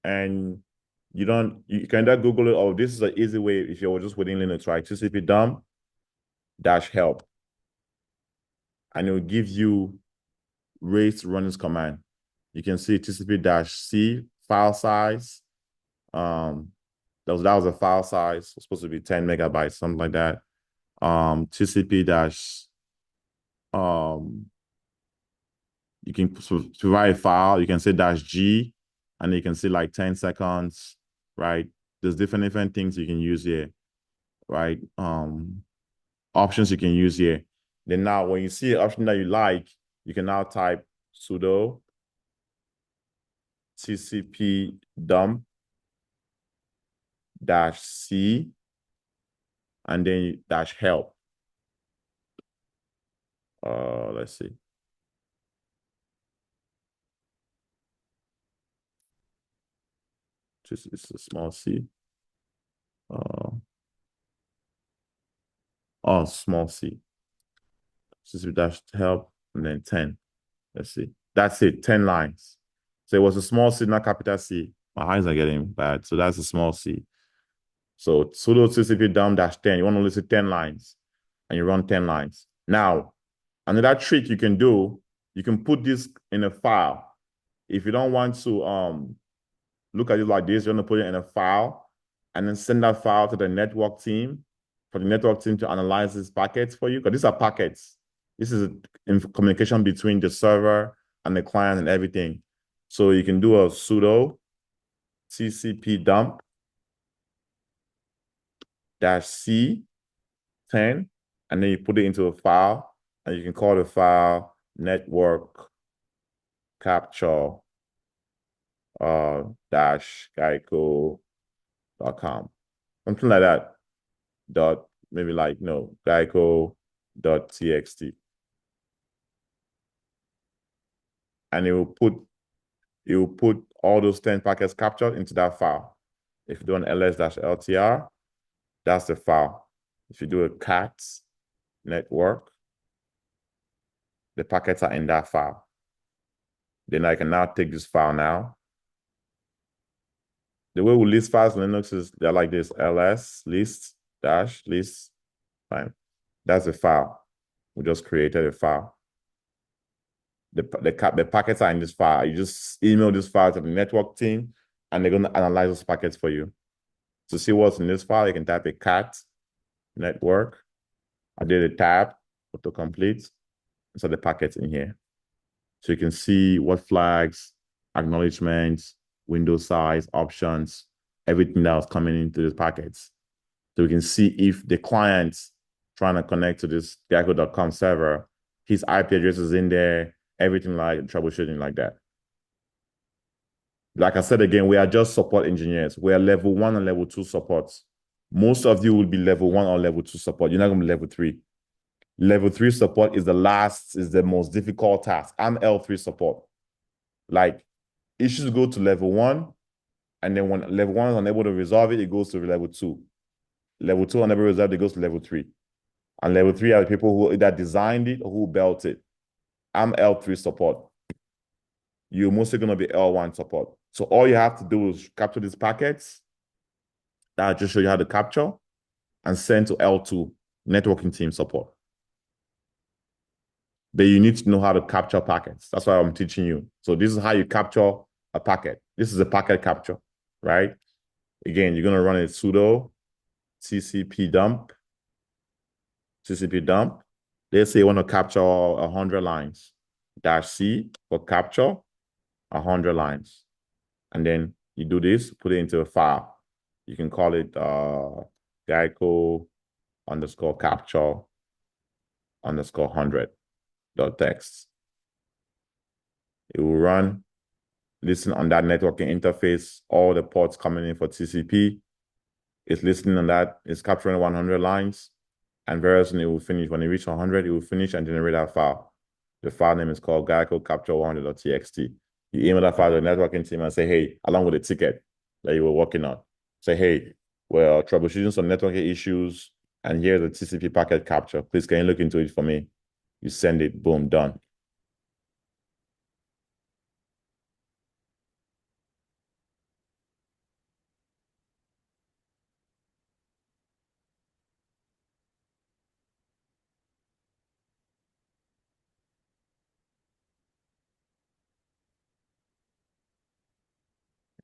and you can just Google it. Oh, this is an easy way if you're just within Linux, right? TCP dump -help. And it will give you ways to run this command. You can see TCP-C file size. That was a file size. It's supposed to be 10 megabytes, something like that. TCP you can provide a file, you can say -G, and you can see like 10 seconds, right? There's different things you can use here, right? Options you can use here. Then now when you see an option that you like, you can now type sudo TCP dump -C and then -help. Let's see. It's a small c. Small c. TCP-help, and then 10. Let's see. That's it, 10 lines. So it was a small C, not capital C. My eyes are getting bad. So that's a small C. So sudo TCP dump -10. You want to list 10 lines, and you run 10 lines. Now, another trick you can do, you can put this in a file. If you don't want to look at it like this, you're going to put it in a file and then send that file to the network team for the network team to analyze these packets for you. Because these are packets. This is communication between the server and the client and everything. So you can do a sudo TCP dump -C 10, and then you put it into a file, and you can call the file network capture -geico.com, something like that. Maybe like geico.txt, and it will put all those 10 packets captured into that file. If you do an ls-ltr, that's the file. If you do a cat network, the packets are in that file. Then I can now take this file now. The way we list files in Linux is they're like this: ls list -list. Fine. That's the file. We just created a file. The packets are in this file. You just email this file to the network team, and they're going to analyze those packets for you. To see what's in this file, you can type a cat network. I did a tab, autocomplete. So the packets in here. So you can see what flags, acknowledgements, window size, options, everything that was coming into these packets. So we can see if the client trying to connect to this geico.com server, his IP address is in there, everything like troubleshooting like that. Like I said again, we are just support engineers. We are level 1 and level 2 supports. Most of you will be level 1 or level 2 support. You're not going to be level 3. Level 3 support is the most difficult task. I'm L3 support. Like, issues go to level 1, and then when level 1 is unable to resolve it, it goes to level 2. Level 2 unable to resolve it, goes to level 3. And level 3 are the people who either designed it or who built it. I'm L3 support. You're mostly going to be L1 support. So all you have to do is capture these packets. That'll just show you how to capture and send to L2, networking team support. But you need to know how to capture packets. That's why I'm teaching you. So this is how you capture a packet. This is a packet capture, right? Again, you're going to run a sudo TCP dump. Let's say you want to capture 100 lines. -C for capture 100 lines. And then you do this, put it into a file. You can call it geico_capture_100.txt. It will run, listen on that networking interface, all the ports coming in for TCP. It's listening on that, it's capturing 100 lines, and very soon it will finish. When it reaches 100, it will finish and generate that file. The file name is called geico_capture100.txt. You email that file to the networking team and say, hey, along with the ticket that you were working on, say, hey, we're troubleshooting some networking issues, and here's the TCP packet capture. Please, can you look into it for me? You send it, boom, done.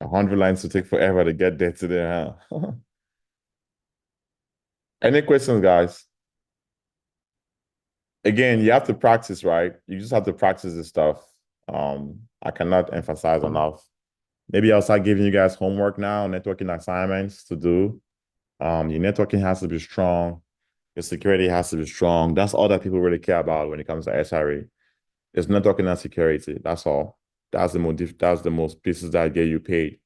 A 100 lines to take forever to get there to there, huh? Any questions, guys? Again, you have to practice, right? You just have to practice this stuff. I cannot emphasize enough. Maybe I'll start giving you guys homework now, networking assignments to do. Your networking has to be strong. Your security has to be strong. That's all that people really care about when it comes to SRE. It's networking and security. That's all. That's the most pieces that get you paid.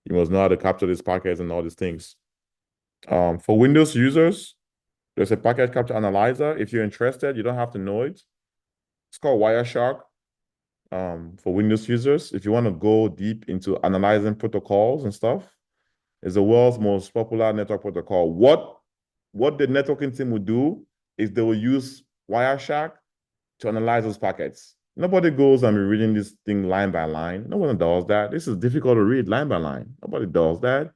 You must know how to capture these packets and all these things. For Windows users, there's a packet capture analyzer. If you're interested, you don't have to know it. It's called Wireshark. For Windows users, if you want to go deep into analyzing protocols and stuff, it's the world's most popular network protocol. What the networking team will do is they will use Wireshark to analyze those packets. Nobody goes and be reading this thing line by line. No one does that. This is difficult to read line by line. Nobody does that.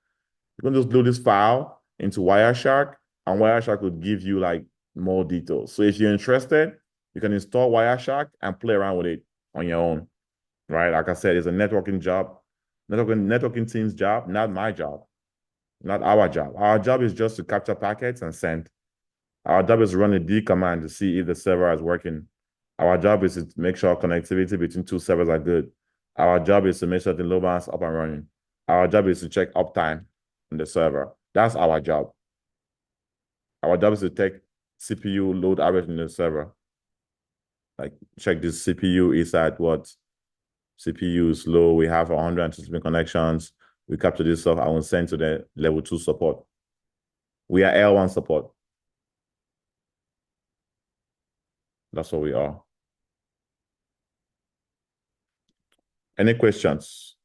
You can just load this file into Wireshark, and Wireshark will give you like more details. So if you're interested, you can install Wireshark and play around with it on your own, right? Like I said, it's a networking job, networking team's job, not my job, not our job. Our job is just to capture packets and send. Our job is to run a D command to see if the server is working. Our job is to make sure connectivity between two servers are good. Our job is to make sure the load balance is up and running. Our job is to check uptime on the server. That's our job. Our job is to take CPU load average in the server. Like check this CPU is at what? CPU is low. We have 120 connections. We capture this stuff. I will send to the level 2 support. We are L1 support. That's what we are. Any questions?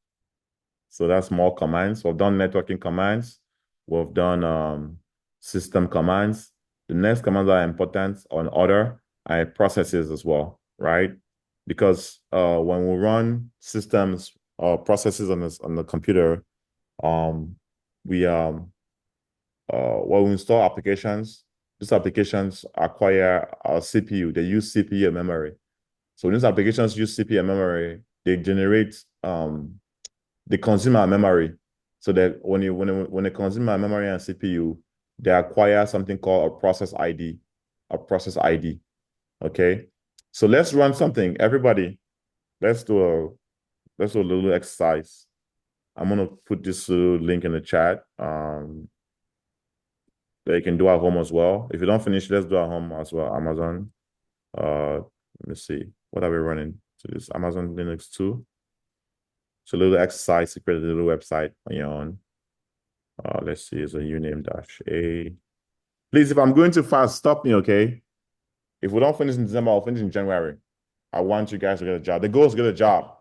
So that's more commands. We've done networking commands. We've done system commands. The next commands that are important on order are processes as well, right? Because when we run systems or processes on the computer, when we install applications, these applications acquire a CPU. They use CPU and memory. So when these applications use CPU and memory, they generate they consume our memory. So that when they consume our memory and CPU, they acquire something called a process ID. Okay. So let's run something. Everybody, let's do a little exercise. I'm gonna put this link in the chat. That you can do at home as well. If you don't finish, let's do at home as well. Amazon. Let me see. What are we running? So this Amazon Linux 2. So a little exercise to create a little website on your own. Let's see, it's a uname-a. Please, if I'm going too fast, stop me, okay? If we don't finish in December, I'll finish in January. I want you guys to get a job. The goal is to get a job.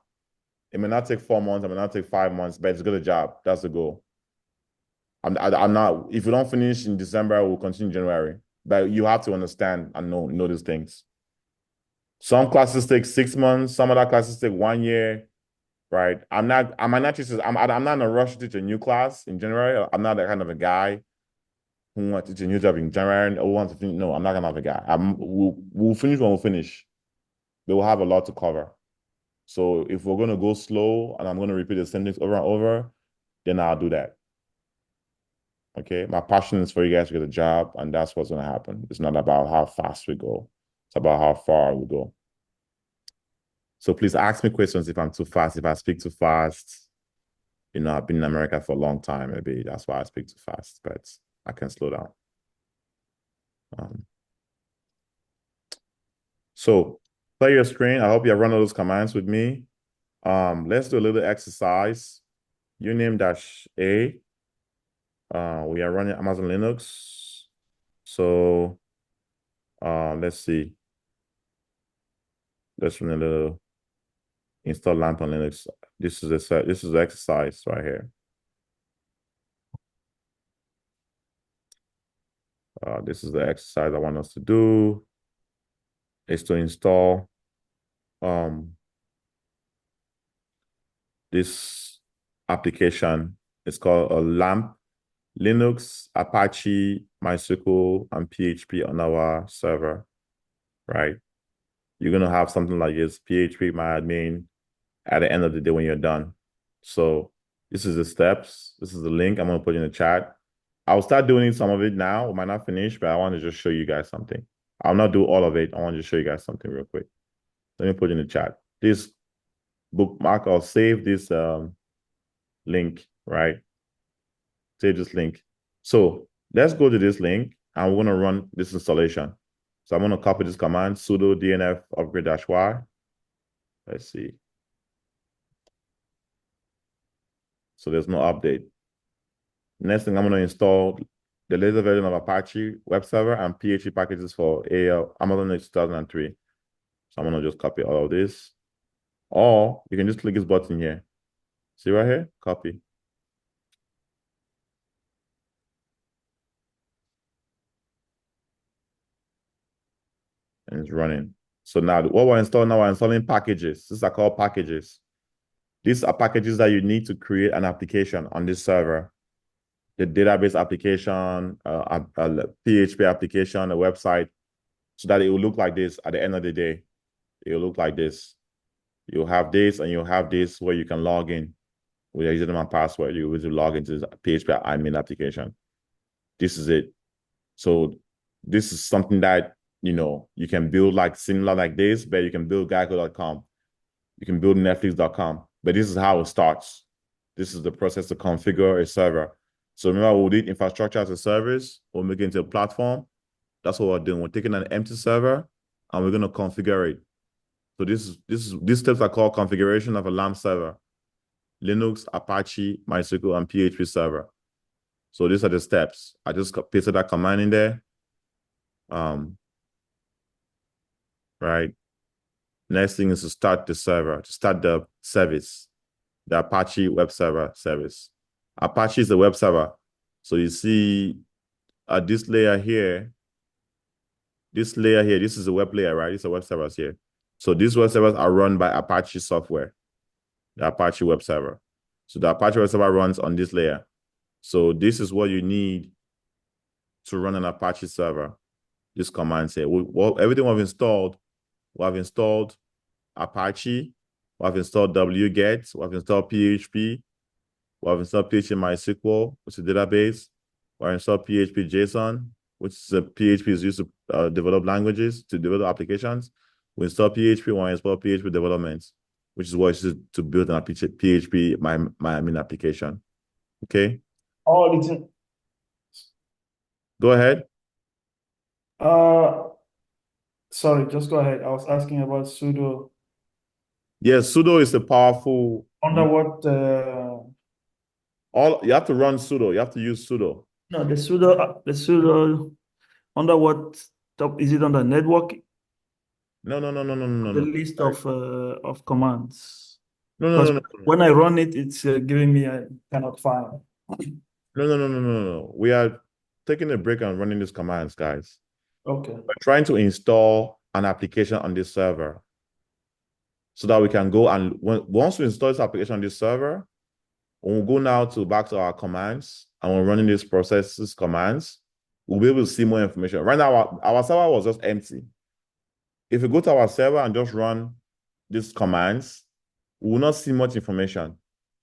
It may not take 4 months, it may not take 5 months, but it's to get a job. That's the goal. I'm not, if we don't finish in December, we'll continue in January. But you have to understand and know these things. Some classes take 6 months, some other classes take 1 year, right? I'm not in a rush to teach a new class in January. I'm not that kind of a guy who wants to teach a new job in January or wants to finish. No, I'm not gonna have a guy. We'll finish when we finish. But we'll have a lot to cover. So if we're gonna go slow and I'm gonna repeat the same things over and over, then I'll do that. Okay, my passion is for you guys to get a job, and that's what's gonna happen. It's not about how fast we go. It's about how far we go. So please ask me questions if I'm too fast, if I speak too fast. You know, I've been in America for a long time, maybe that's why I speak too fast, but I can slow down. So play your screen. I hope you have run all those commands with me. Let's do a little exercise. uname-a. We are running Amazon Linux. So let's see. Let's run a little install LAMP on Linux. This is the exercise right here. This is the exercise I want us to do. Is to install this application. It's called a LAMP, Linux, Apache, MySQL, and PHP on our server, right? You're gonna have something like this, PHP MyAdmin, at the end of the day when you're done. So this is the steps. This is the link I'm gonna put in the chat. I'll start doing some of it now. We might not finish, but I want to just show you guys something. I'll not do all of it. I want to just show you guys something real quick. Let me put it in the chat. This bookmark or save this link, right? Save this link. So let's go to this link and we're gonna run this installation. So I'm gonna copy this command, sudo dnf upgrade-y. Let's see. So there's no update. Next thing, I'm gonna install the latest version of Apache web server and PHP packages for Amazon Linux 2003. So I'm gonna just copy all of this. Or you can just click this button here. See right here? Copy. And it's running. So now what we're installing now, we're installing packages. These are called packages. These are packages that you need to create an application on this server. The database application, a PHP application, a website, so that it will look like this at the end of the day. It will look like this. You'll have this and you'll have this where you can log in with your username and password. You will log into this PHP admin application. This is it. So this is something that, you know, you can build like similar like this, but you can build Geico.com. You can build Netflix.com. But this is how it starts. This is the process to configure a server. So remember, we'll need infrastructure as a service. We'll make it into a platform. That's what we're doing. We're taking an empty server and we're going to configure it. So these steps are called configuration of a LAMP server: Linux, Apache, MySQL, and PHP server. So these are the steps. I just pasted that command in there. Right. Next thing is to start the server, to start the service, the Apache web server service. Apache is a web server. So you see this layer here, this is a web layer, right? These are web servers here. So these web servers are run by Apache software, the Apache web server. So the Apache web server runs on this layer. So this is what you need to run an Apache server. This command here. Everything we've installed, Apache, we've installed wget, we've installed PHP, we've installed PHP MySQL, which is a database, we've installed PHP JSON, which is a PHP is used to develop languages, to develop applications. We install PHP, we install PHP development, which is what it's used to build an PHP admin application. Okay? Oh, it's in, Go ahead. sorry, just go ahead. I was asking about sudo. Yes, sudo is a powerful. Under what? You have to run sudo. You have to use sudo. No, the sudo. Under what top is it? Under network? No. The list of commands. No. When I run it, it's giving me a cannot find. No. We are taking a break and running these commands, guys. Okay. We're trying to install an application on this server so that we can go and once we install this application on this server, when we go now back to our commands and we're running these processes commands, we'll be able to see more information. Right now, our server was just empty. If we go to our server and just run these commands, we will not see much information.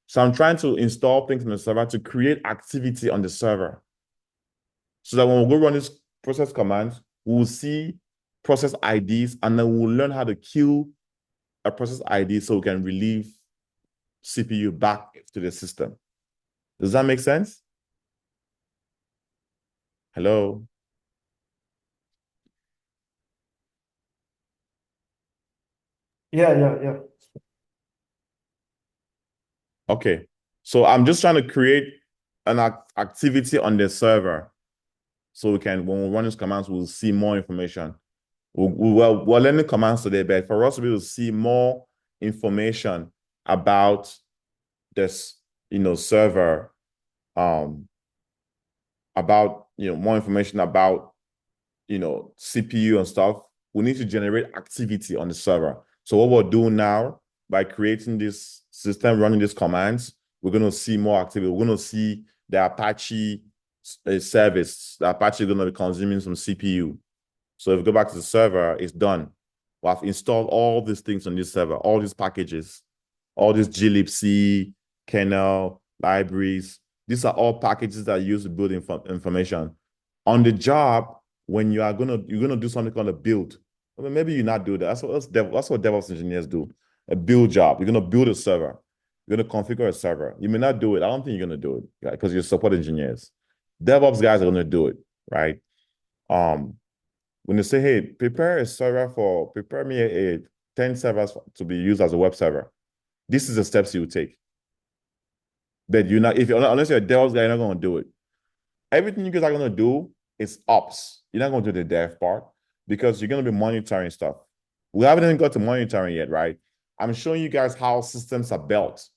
So I'm trying to install things in the server to create activity on the server so that when we go run these process commands, we'll see process IDs and then we'll learn how to kill a process ID so we can relieve CPU back to the system. Does that make sense? Hello? Yeah. Okay. So I'm just trying to create an activity on the server so we can, when we run these commands, we'll see more information. We're learning commands today, but for us to be able to see more information about this, server, about, more information about, CPU and stuff, we need to generate activity on the server. So what we're doing now, by creating this system, running these commands, we're going to see more activity. We're going to see the Apache service. The Apache is going to be consuming some CPU. So if we go back to the server, it's done. Well, I've installed all these things on this server, all these packages, all these glibc, kernel, libraries. These are all packages that are used to build information. On the job, when you're gonna do something called a build. I mean, maybe you not do that. That's what DevOps engineers do. A build job. You're gonna build a server. You're gonna configure a server. You may not do it. I don't think you're gonna do it, right? Because you're support engineers. DevOps guys are gonna do it, right? When you say, hey, prepare me 10 servers to be used as a web server. This is the steps you would take. But unless you're a DevOps guy, you're not gonna do it. Everything you guys are gonna do is ops. You're not gonna do the dev part because you're gonna be monitoring stuff. We haven't even got to monitoring yet, right? I'm showing you guys how systems are built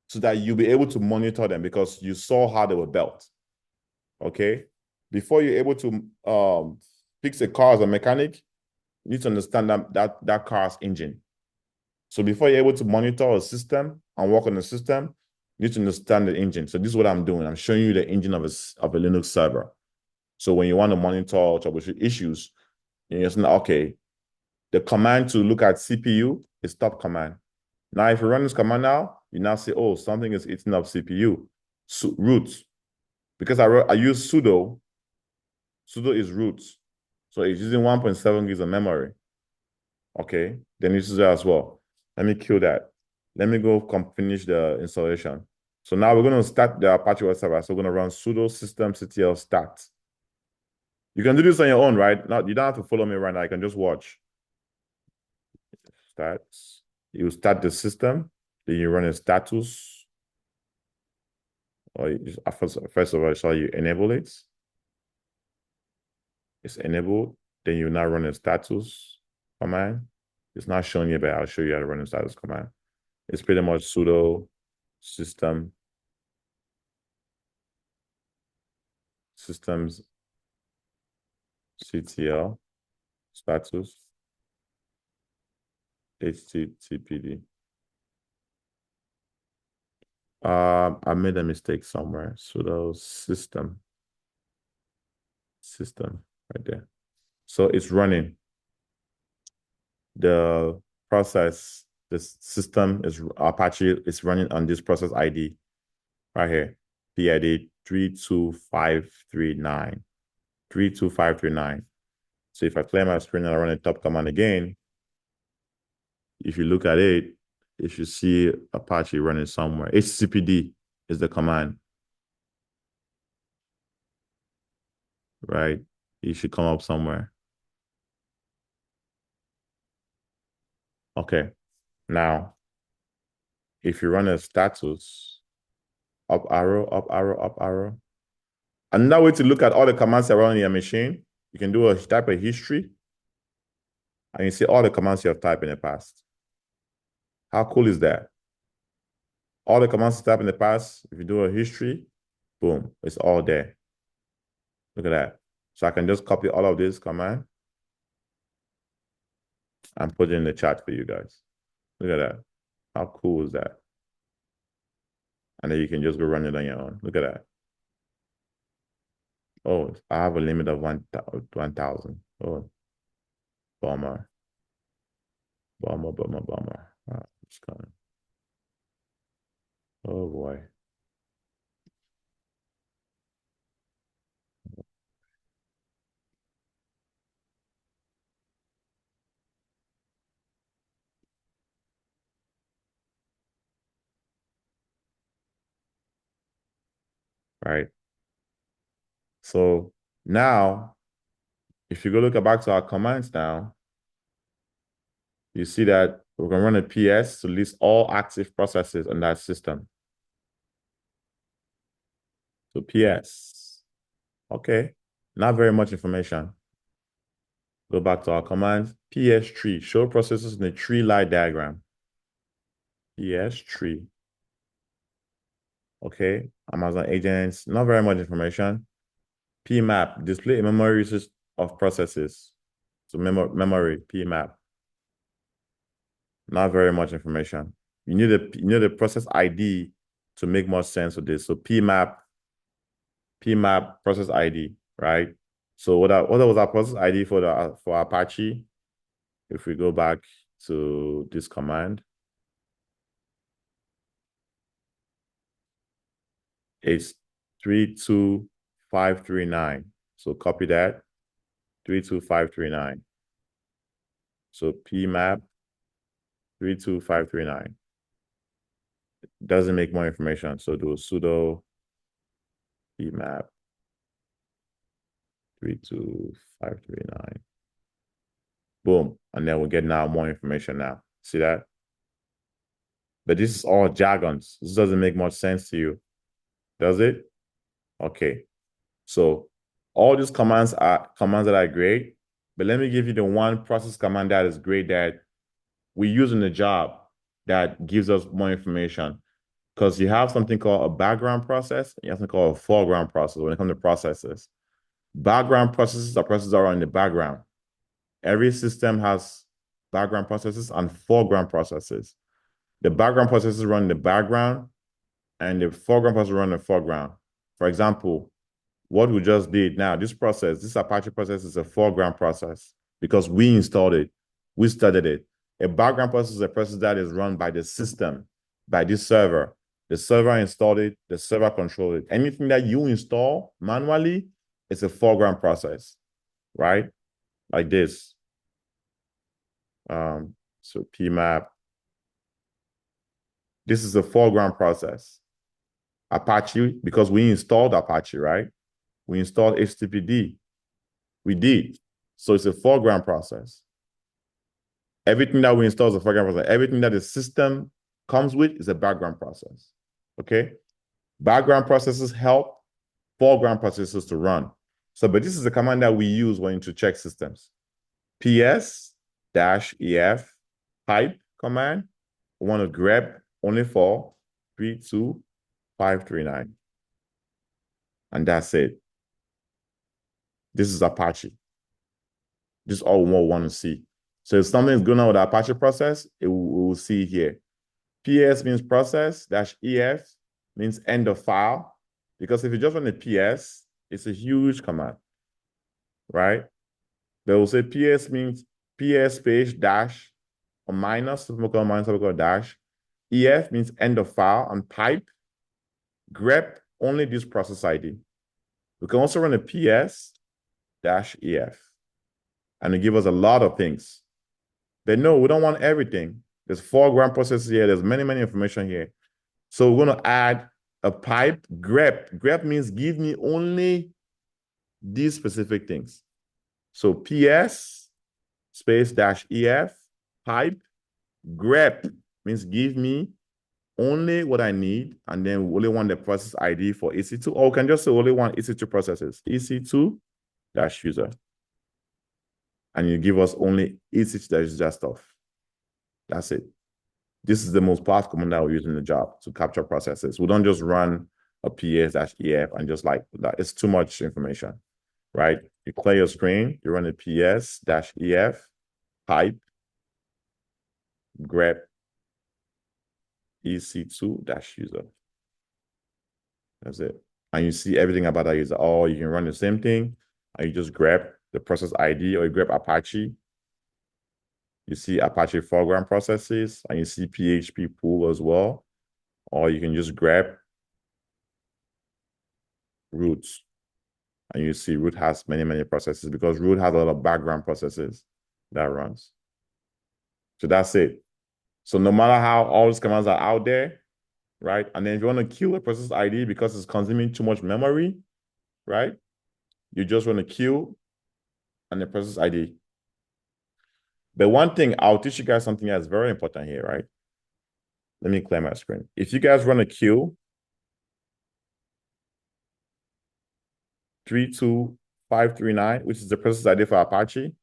so that you'll be able to monitor them because you saw how they were built. Okay? Before you're able to fix a car as a mechanic, you need to understand that car's engine. So before you're able to monitor a system and work on the system, you need to understand the engine. So this is what I'm doing. I'm showing you the engine of a Linux server. So when you want to monitor or troubleshoot issues, you're just okay, the command to look at CPU is stop command. Now, if you run this command now, you now say, oh, something is eating up CPU. So, root. Because I use sudo. Sudo is root. So it's using 1.7 gigs of memory. Okay, then this is that as well. Let me kill that. Let me go finish the installation. So now we're going to start the Apache web server. So we're going to run sudo systemctl start. You can do this on your own, right? Not, you don't have to follow me right now. You can just watch. Start. You start the system. Then you run a status. Or you just, first of all, shall you enable it? It's enabled. Then you now run a status command. It's not showing you, but I'll show you how to run a status command. It's pretty much sudo systems ctl status httpd. I made a mistake somewhere. Sudo system right there. So it's running. The process, this system is Apache is running on this process ID right here. PID 32539. 32539. So if I clear my screen and I run a top command again, if you look at it, you should see Apache running somewhere. HCPD is the command. Right? It should come up somewhere. Okay. Now, if you run a status, up arrow, up arrow, up arrow. Another way to look at all the commands that run on your machine, you can do a type of history, and you see all the commands you have typed in the past. How cool is that? All the commands you typed in the past, if you do a history, boom, it's all there. Look at that. So I can just copy all of this command and put it in the chat for you guys. Look at that. How cool is that? And then you can just go run it on your own. Look at that. Oh, I have a limit of 1,000. Oh, bummer. Bummer. It's coming. Oh boy. Right. So now, if you go look back to our commands now, you see that we're going to run a PS to list all active processes on that system. So PS. Okay. Not very much information. Go back to our commands. PS tree. Show processes in the tree line diagram. PS tree. Okay. Amazon agents. Not very much information. PMAP. Display a memory usage of processes. So memory. PMAP. Not very much information. You need a process ID to make more sense of this. So PMAP process ID, right? So what was our process ID for Apache? If we go back to this command, it's 32539. So copy that, 32539. So PMAP 32539. Doesn't make more information. So do sudo PMAP 32539. Boom. And then we'll get now more information now. See that? But this is all jargons. This doesn't make much sense to you. Does it? Okay. So all these commands are commands that are great. But let me give you the one process command that is great that we use in the job that gives us more information. Because you have something called a background process, and you have something called a foreground process when it comes to processes. Background processes are processes that are in the background. Every system has background processes and foreground processes. The background processes run in the background, and the foreground processes run in the foreground. For example, what we just did now, this Apache process is a foreground process because we installed it, we started it. A background process is a process that is run by the system, by this server. The server installed it, the server controlled it. Anything that you install manually is a foreground process, right? Like this. So PMAP. This is a foreground process. Apache, because we installed Apache, right? We installed HTTPD. We did. So it's a foreground process. Everything that we install is a foreground process. Everything that the system comes with is a background process. Okay? Background processes help foreground processes to run. So, but this is the command that we use when to check systems. PS-EF pipe command. We want to grep only for 32539. And that's it. This is Apache. This is all we want to see. So if something is going on with the Apache process, we will see here. PS means process, -EF means end of file. Because if you just run the PS, it's a huge command, right? They will say PS means PS space dash or minus, dash. EF means end of file, and pipe, grep only this process ID. We can also run a PS-EF, and it gives us a lot of things. But no, we don't want everything. There's foreground processes here. There's many information here. So we're going to add a pipe grep. Grep means give me only these specific things. So PS space -EF pipe grep means give me only what I need, and then we only want the process ID for EC2, or we can just say only want EC2 processes, EC2-user. And you give us only EC2-user stuff. That's it. This is the most powerful command that we use in the job to capture processes. We don't just run a PS-EF and just like that. It's too much information, right? You clear your screen, you run a PS-EF pipe grep EC2-user. That's it. And you see everything about that user. Or you can run the same thing, and you just grab the process ID, or you grab Apache. You see Apache foreground processes, and you see PHP pool as well. Or you can just grab root, and you see root has many processes, because root has a lot of background processes that runs. So that's it. So no matter how all these commands are out there, right? And then if you want to kill a process ID because it's consuming too much memory, right? You just want to kill and the process ID. But one thing, I'll teach you guys something that's very important here, right? Let me clear my screen. If you guys run a kill 32539, which is the process ID for Apache,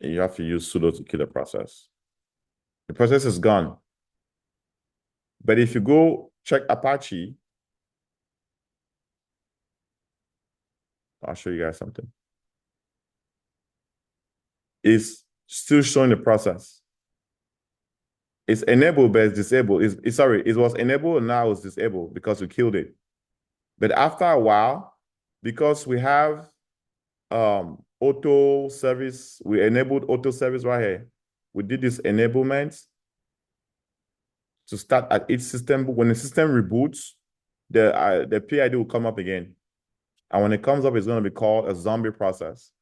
you have to use sudo to kill the process. The process is gone. But if you go check Apache, I'll show you guys something. It's still showing the process. It's enabled, but it's disabled. It was enabled and now it's disabled because we killed it. But after a while, because we have auto service, we enabled auto service right here. We did this enablement to start at each system. When the system reboots, the PID will come up again. And when it comes up, it's going to be called a zombie process.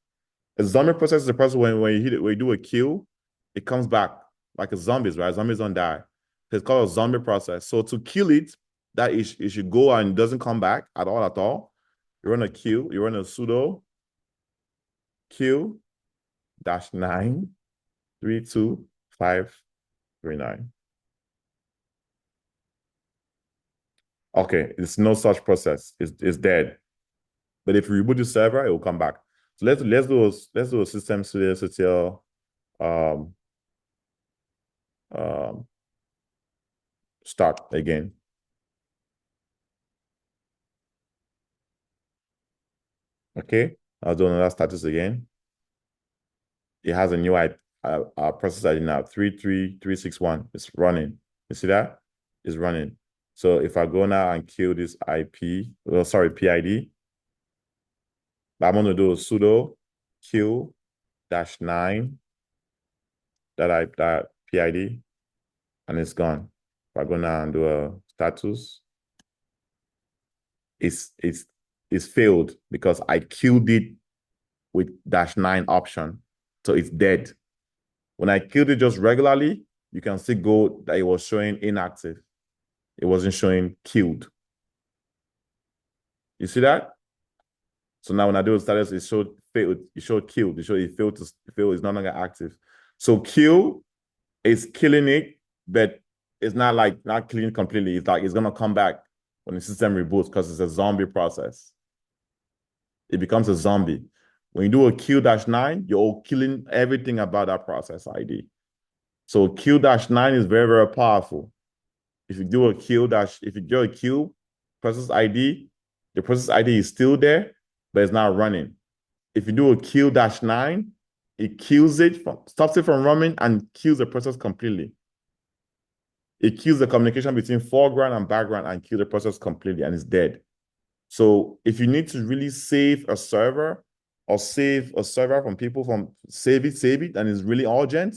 A zombie process is a process when you hit it, when you do a kill, it comes back like a zombies, right? Zombies don't die. It's called a zombie process. So to kill it, that it should go and it doesn't come back at all. You run a kill, you run a sudo kill -9 32539. Okay, it's no such process. It's dead. But if you reboot the server, it will come back. So let's do a systemctl start again. Okay, I'll do another status again. it has a new process ID now, 33361. It's running. You see that? It's running. So if I go now and kill this PID, I'm going to do a sudo kill -9 that PID, and it's gone. If I go now and do a status, it's failed because I killed it with -9 option. So it's dead. When I killed it just regularly, you can see go that it was showing inactive. It wasn't showing killed. You see that? So now when I do a status, it showed failed, it showed killed, it showed it failed to fail, it's no longer active. So kill is killing it, but it's not like not killing completely. It's like it's gonna come back when the system reboots because it's a zombie process. It becomes a zombie. When you do a kill -9, you're killing everything about that process ID. So kill -9 is very, very powerful. If you do a kill process ID, the process ID is still there, but it's not running. If you do a kill -9, it kills it, stops it from running and kills the process completely. It kills the communication between foreground and background and kills the process completely, and it's dead. So if you need to really save a server or save a server from people from save it, and it's really urgent,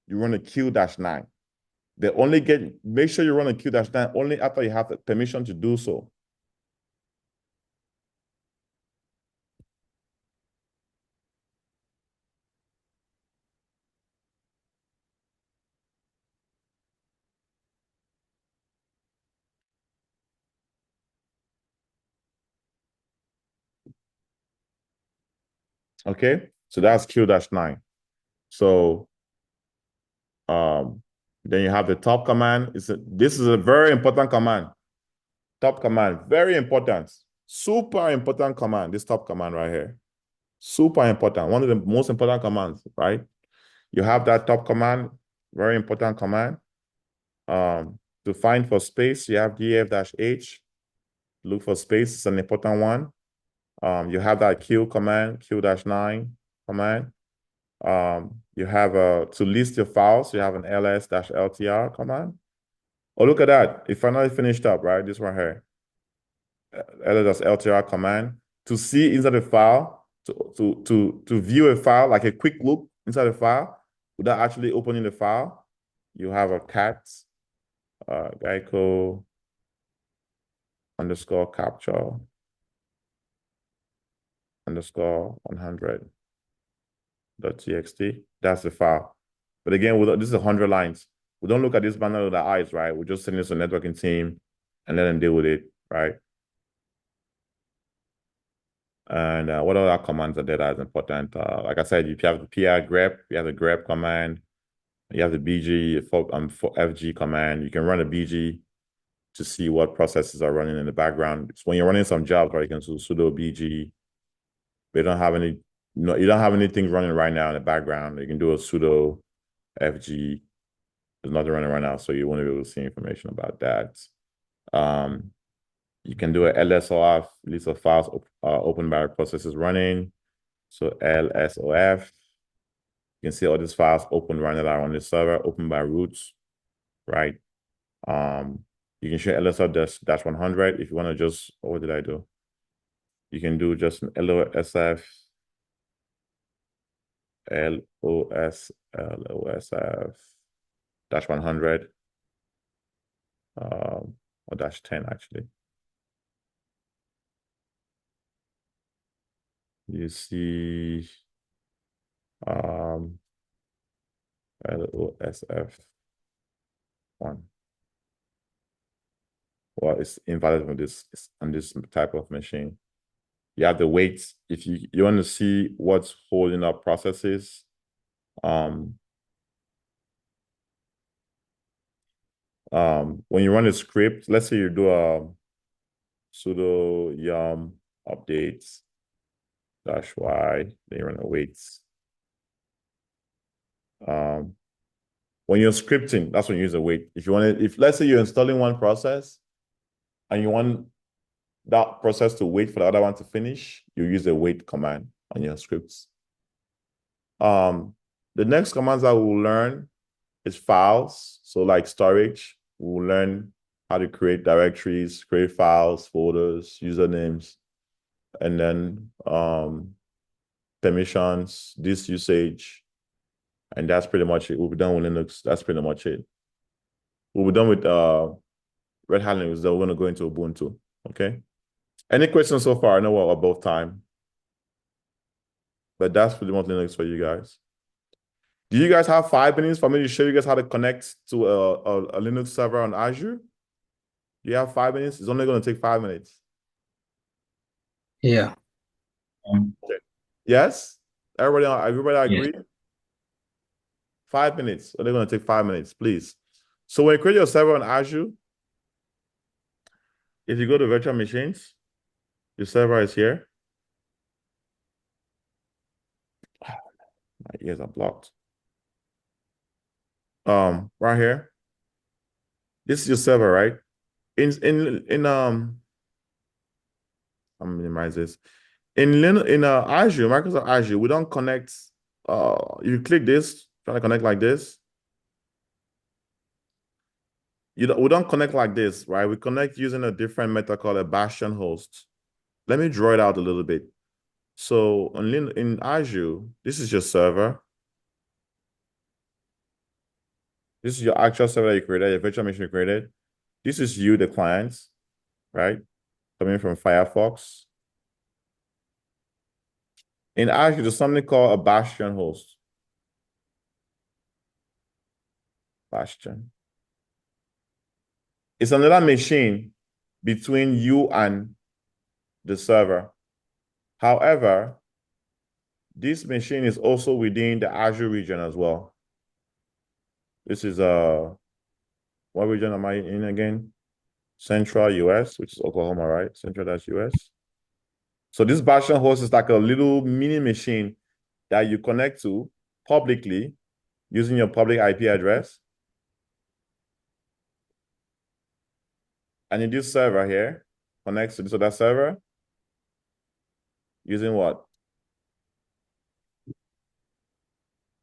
you run a kill -9. They only make sure you run a kill -9 only after you have the permission to do so. Okay, so that's kill -9. So then you have the top command. This is a very important command. Top command, very important. Super important command, this top command right here. Super important, one of the most important commands, right? You have that top command, very important command. To find for space, you have df-h. Look for space, it's an important one. You have that kill command, kill -9 command. You have to list your files, you have an ls-ltr command. Oh, look at that. It finally finished up, right? This one here. ls-ltr command. To see inside the file, to view a file, like a quick look inside the file, without actually opening the file, you have a cat, Geico _capture _100.txt. That's the file. But again, this is 100 lines. We don't look at this banner with our eyes, right? We just send this to the networking team and let them deal with it, right? And what other commands are there that is important? Like I said, if you have the PI grep, you have the grep command, you have the BG for FG command. You can run a BG to see what processes are running in the background. So when you're running some jobs, right, you can do sudo BG. They don't have any, you don't have anything running right now in the background. You can do a sudo FG. There's nothing running right now, so you won't be able to see information about that. You can do a LSOF, list of files opened by processes running. So LSOF. You can see all these files open right now on the server, open by root, right? You can show LSOF-100 if you want to just, what did I do? You can do just an LOSF -100 or -10 actually. You see LOSF1. Well, it's invalid on this type of machine. You have the weights. If you want to see what's holding up processes, when you run a script, let's say you do a sudo yum updates -y, then you run a weights. When you're scripting, that's when you use a wait. If let's say you're installing one process and you want that process to wait for the other one to finish, you use a wait command on your scripts. The next commands that we'll learn is files. So like storage, we'll learn how to create directories, create files, folders, usernames, and then permissions, disk usage, and that's pretty much it. We'll be done with Linux. That's pretty much it. We'll be done with Red Hat Linux. Then we're going to go into Ubuntu. Okay. Any questions so far? I know we're above time, but that's pretty much Linux for you guys. Do you guys have 5 minutes for me to show you guys how to connect to a Linux server on Azure? Do you have 5 minutes? It's only going to take 5 minutes. Yeah. Okay. Yes? Everybody agree? 5 minutes. Only going to take 5 minutes, please. So when you create your server on Azure, if you go to virtual machines, your server is here. My ears are blocked. Right here. This is your server, right? I'll minimize this. In Azure, Microsoft Azure, we don't connect. You click this, try to connect like this. We don't connect like this, right? We connect using a different method called a bastion host. Let me draw it out a little bit. So in Azure, this is your server. This is your actual server that you created, your virtual machine you created. This is you, the clients, right? Coming from Firefox. In Azure, there's something called a bastion host. Bastion. It's another machine between you and the server. However, this machine is also within the Azure region as well. This is what region am I in again? Central US, which is Oklahoma, right? Central-US. So this bastion host is like a little mini machine that you connect to publicly using your public IP address. And in this server here, connects to this other server using what?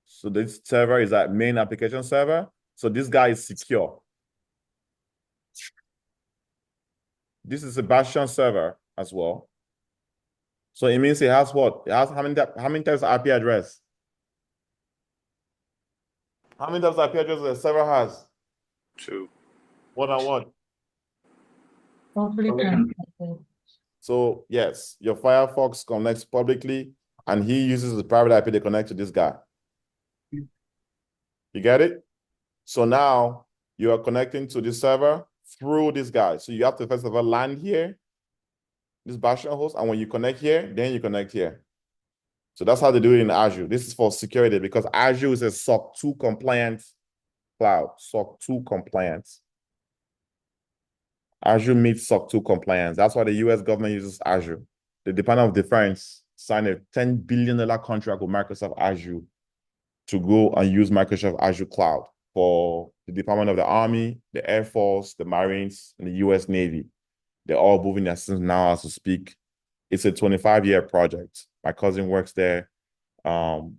So this server is that main application server. So this guy is secure. This is a bastion server as well. So it means it has what? It has how many types of IP address? How many types of IP address the server has? 2. What and what? Public and private. So yes, your Firefox connects publicly, and he uses the private IP to connect to this guy. You get it? So now you are connecting to this server through this guy. So you have to first of all land here, this bastion host, and when you connect here, then you connect here. So that's how they do it in Azure. This is for security because Azure is a SOC 2 compliant cloud, SOC 2 compliant. Azure meets SOC 2 compliance. That's why the US government uses Azure. The Department of Defense signed a $10 billion contract with Microsoft Azure to go and use Microsoft Azure Cloud for the Department of the Army, the Air Force, the Marines, and the US Navy. They're all moving their systems now as we speak. It's a 25-year project. My cousin works there to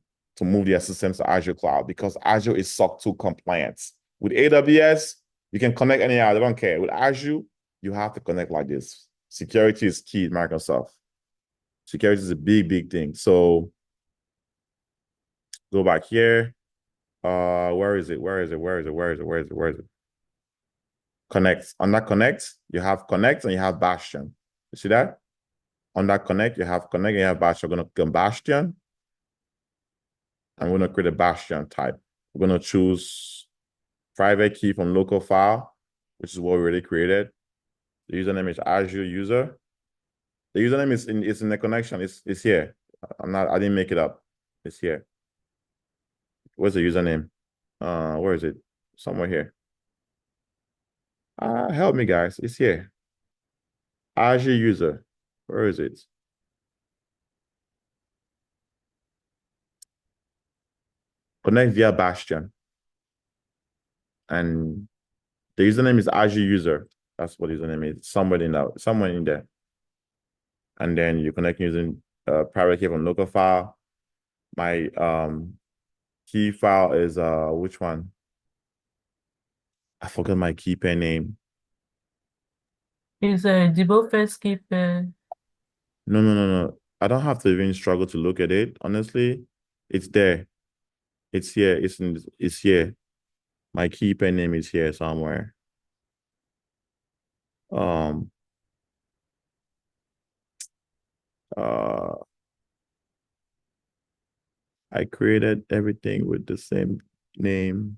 move their systems to Azure Cloud because Azure is SOC 2 compliant. With AWS, you can connect anyhow. They don't care. With Azure, you have to connect like this. Security is key at Microsoft. Security is a big, big thing. So go back here. Where is it? Connect. On that connect, you have connect and you have bastion. You see that? On that connect, you have connect and you have bastion. We're going to click bastion. I'm going to create a bastion type. We're going to choose private key from local file, which is what we already created. The username is Azure user. The username is in the connection. It's here. I didn't make it up. It's here. Where's the username? Where is it? Somewhere here. Help me, guys. It's here. Azure user. Where is it? Connect via Bastion. And the username is Azure user. That's what username is. Somewhere in there. And then you connect using private key from local file. My key file is which one? I forgot my key pair name. Is Debo first keep No. I don't have to even struggle to look at it. Honestly, it's there. It's here. It's here. My key pair name is here somewhere. I created everything with the same name.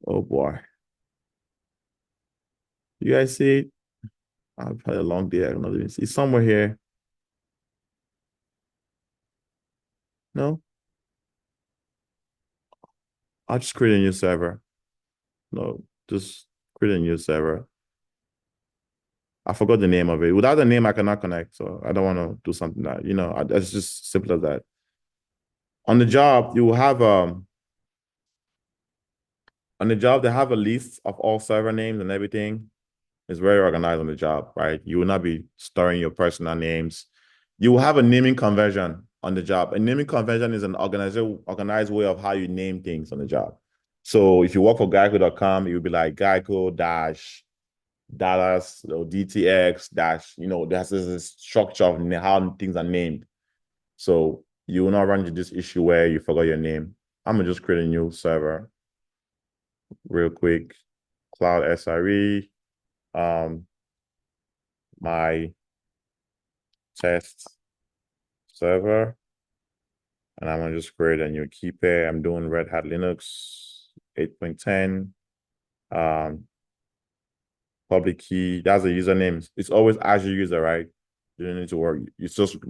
Oh boy. You guys see it? I've had a long day. I don't even see. It's somewhere here. No? I'll just create a new server. No, just create a new server. I forgot the name of it. Without the name, I cannot connect. So I don't want to do something that, it's just simple as that. On the job, you will have on the job, they have a list of all server names and everything. It's very organized on the job, right? You will not be storing your personal names. You will have a naming convention on the job. A naming convention is an organized way of how you name things on the job. So if you work for Geico.com, it would be like Geico dash Dallas or DTX dash, there's this structure of how things are named. So you will not run into this issue where you forgot your name. I'm gonna just create a new server real quick. Cloud SRE. My test server, and I'm gonna just create a new key pair. I'm doing Red Hat Linux 8.10. Public key, that's the username. It's always Azure user, right? You don't need to worry. You just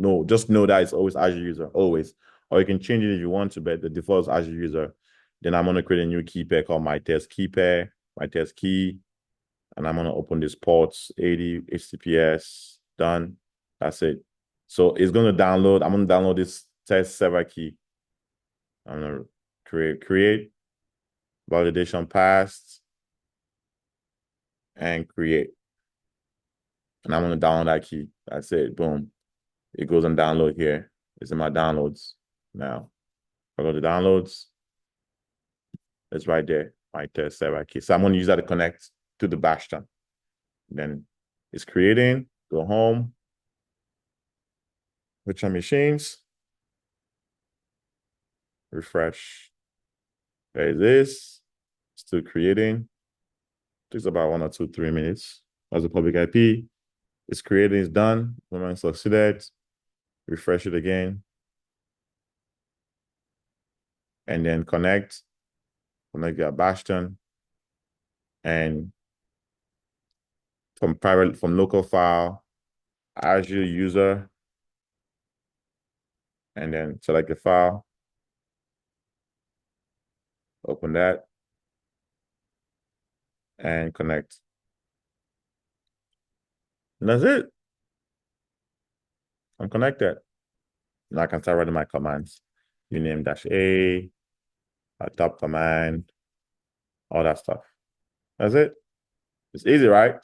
know that it's always Azure user, always. Or you can change it if you want to, but the default is Azure user. Then I'm gonna create a new key pair called my test key pair, my test key. And I'm gonna open this ports 80 HTTPS, done. That's it. So it's gonna download. I'm gonna download this test server key. I'm gonna create, validation passed, and create. And I'm gonna download that key. That's it. Boom. It goes and download here. It's in my downloads now. I go to downloads. It's right there. My test server key. So I'm gonna use that to connect to the Bastion. Then it's creating. Go home. Virtual machines. Refresh. There it is. Still creating. Takes about 1 or 2, 3 minutes. As a public IP. It's creating, it's done. When succeeded. Refresh it again. And then connect your Bastion. And from local file, Azure user. And then select the file. Open that. And connect. And that's it. I'm connected. Now I can start running my commands. Uname -A, top command, all that stuff. That's it. It's easy, right?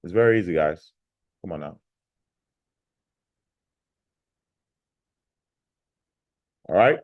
It's very easy, guys. Come on now. All right.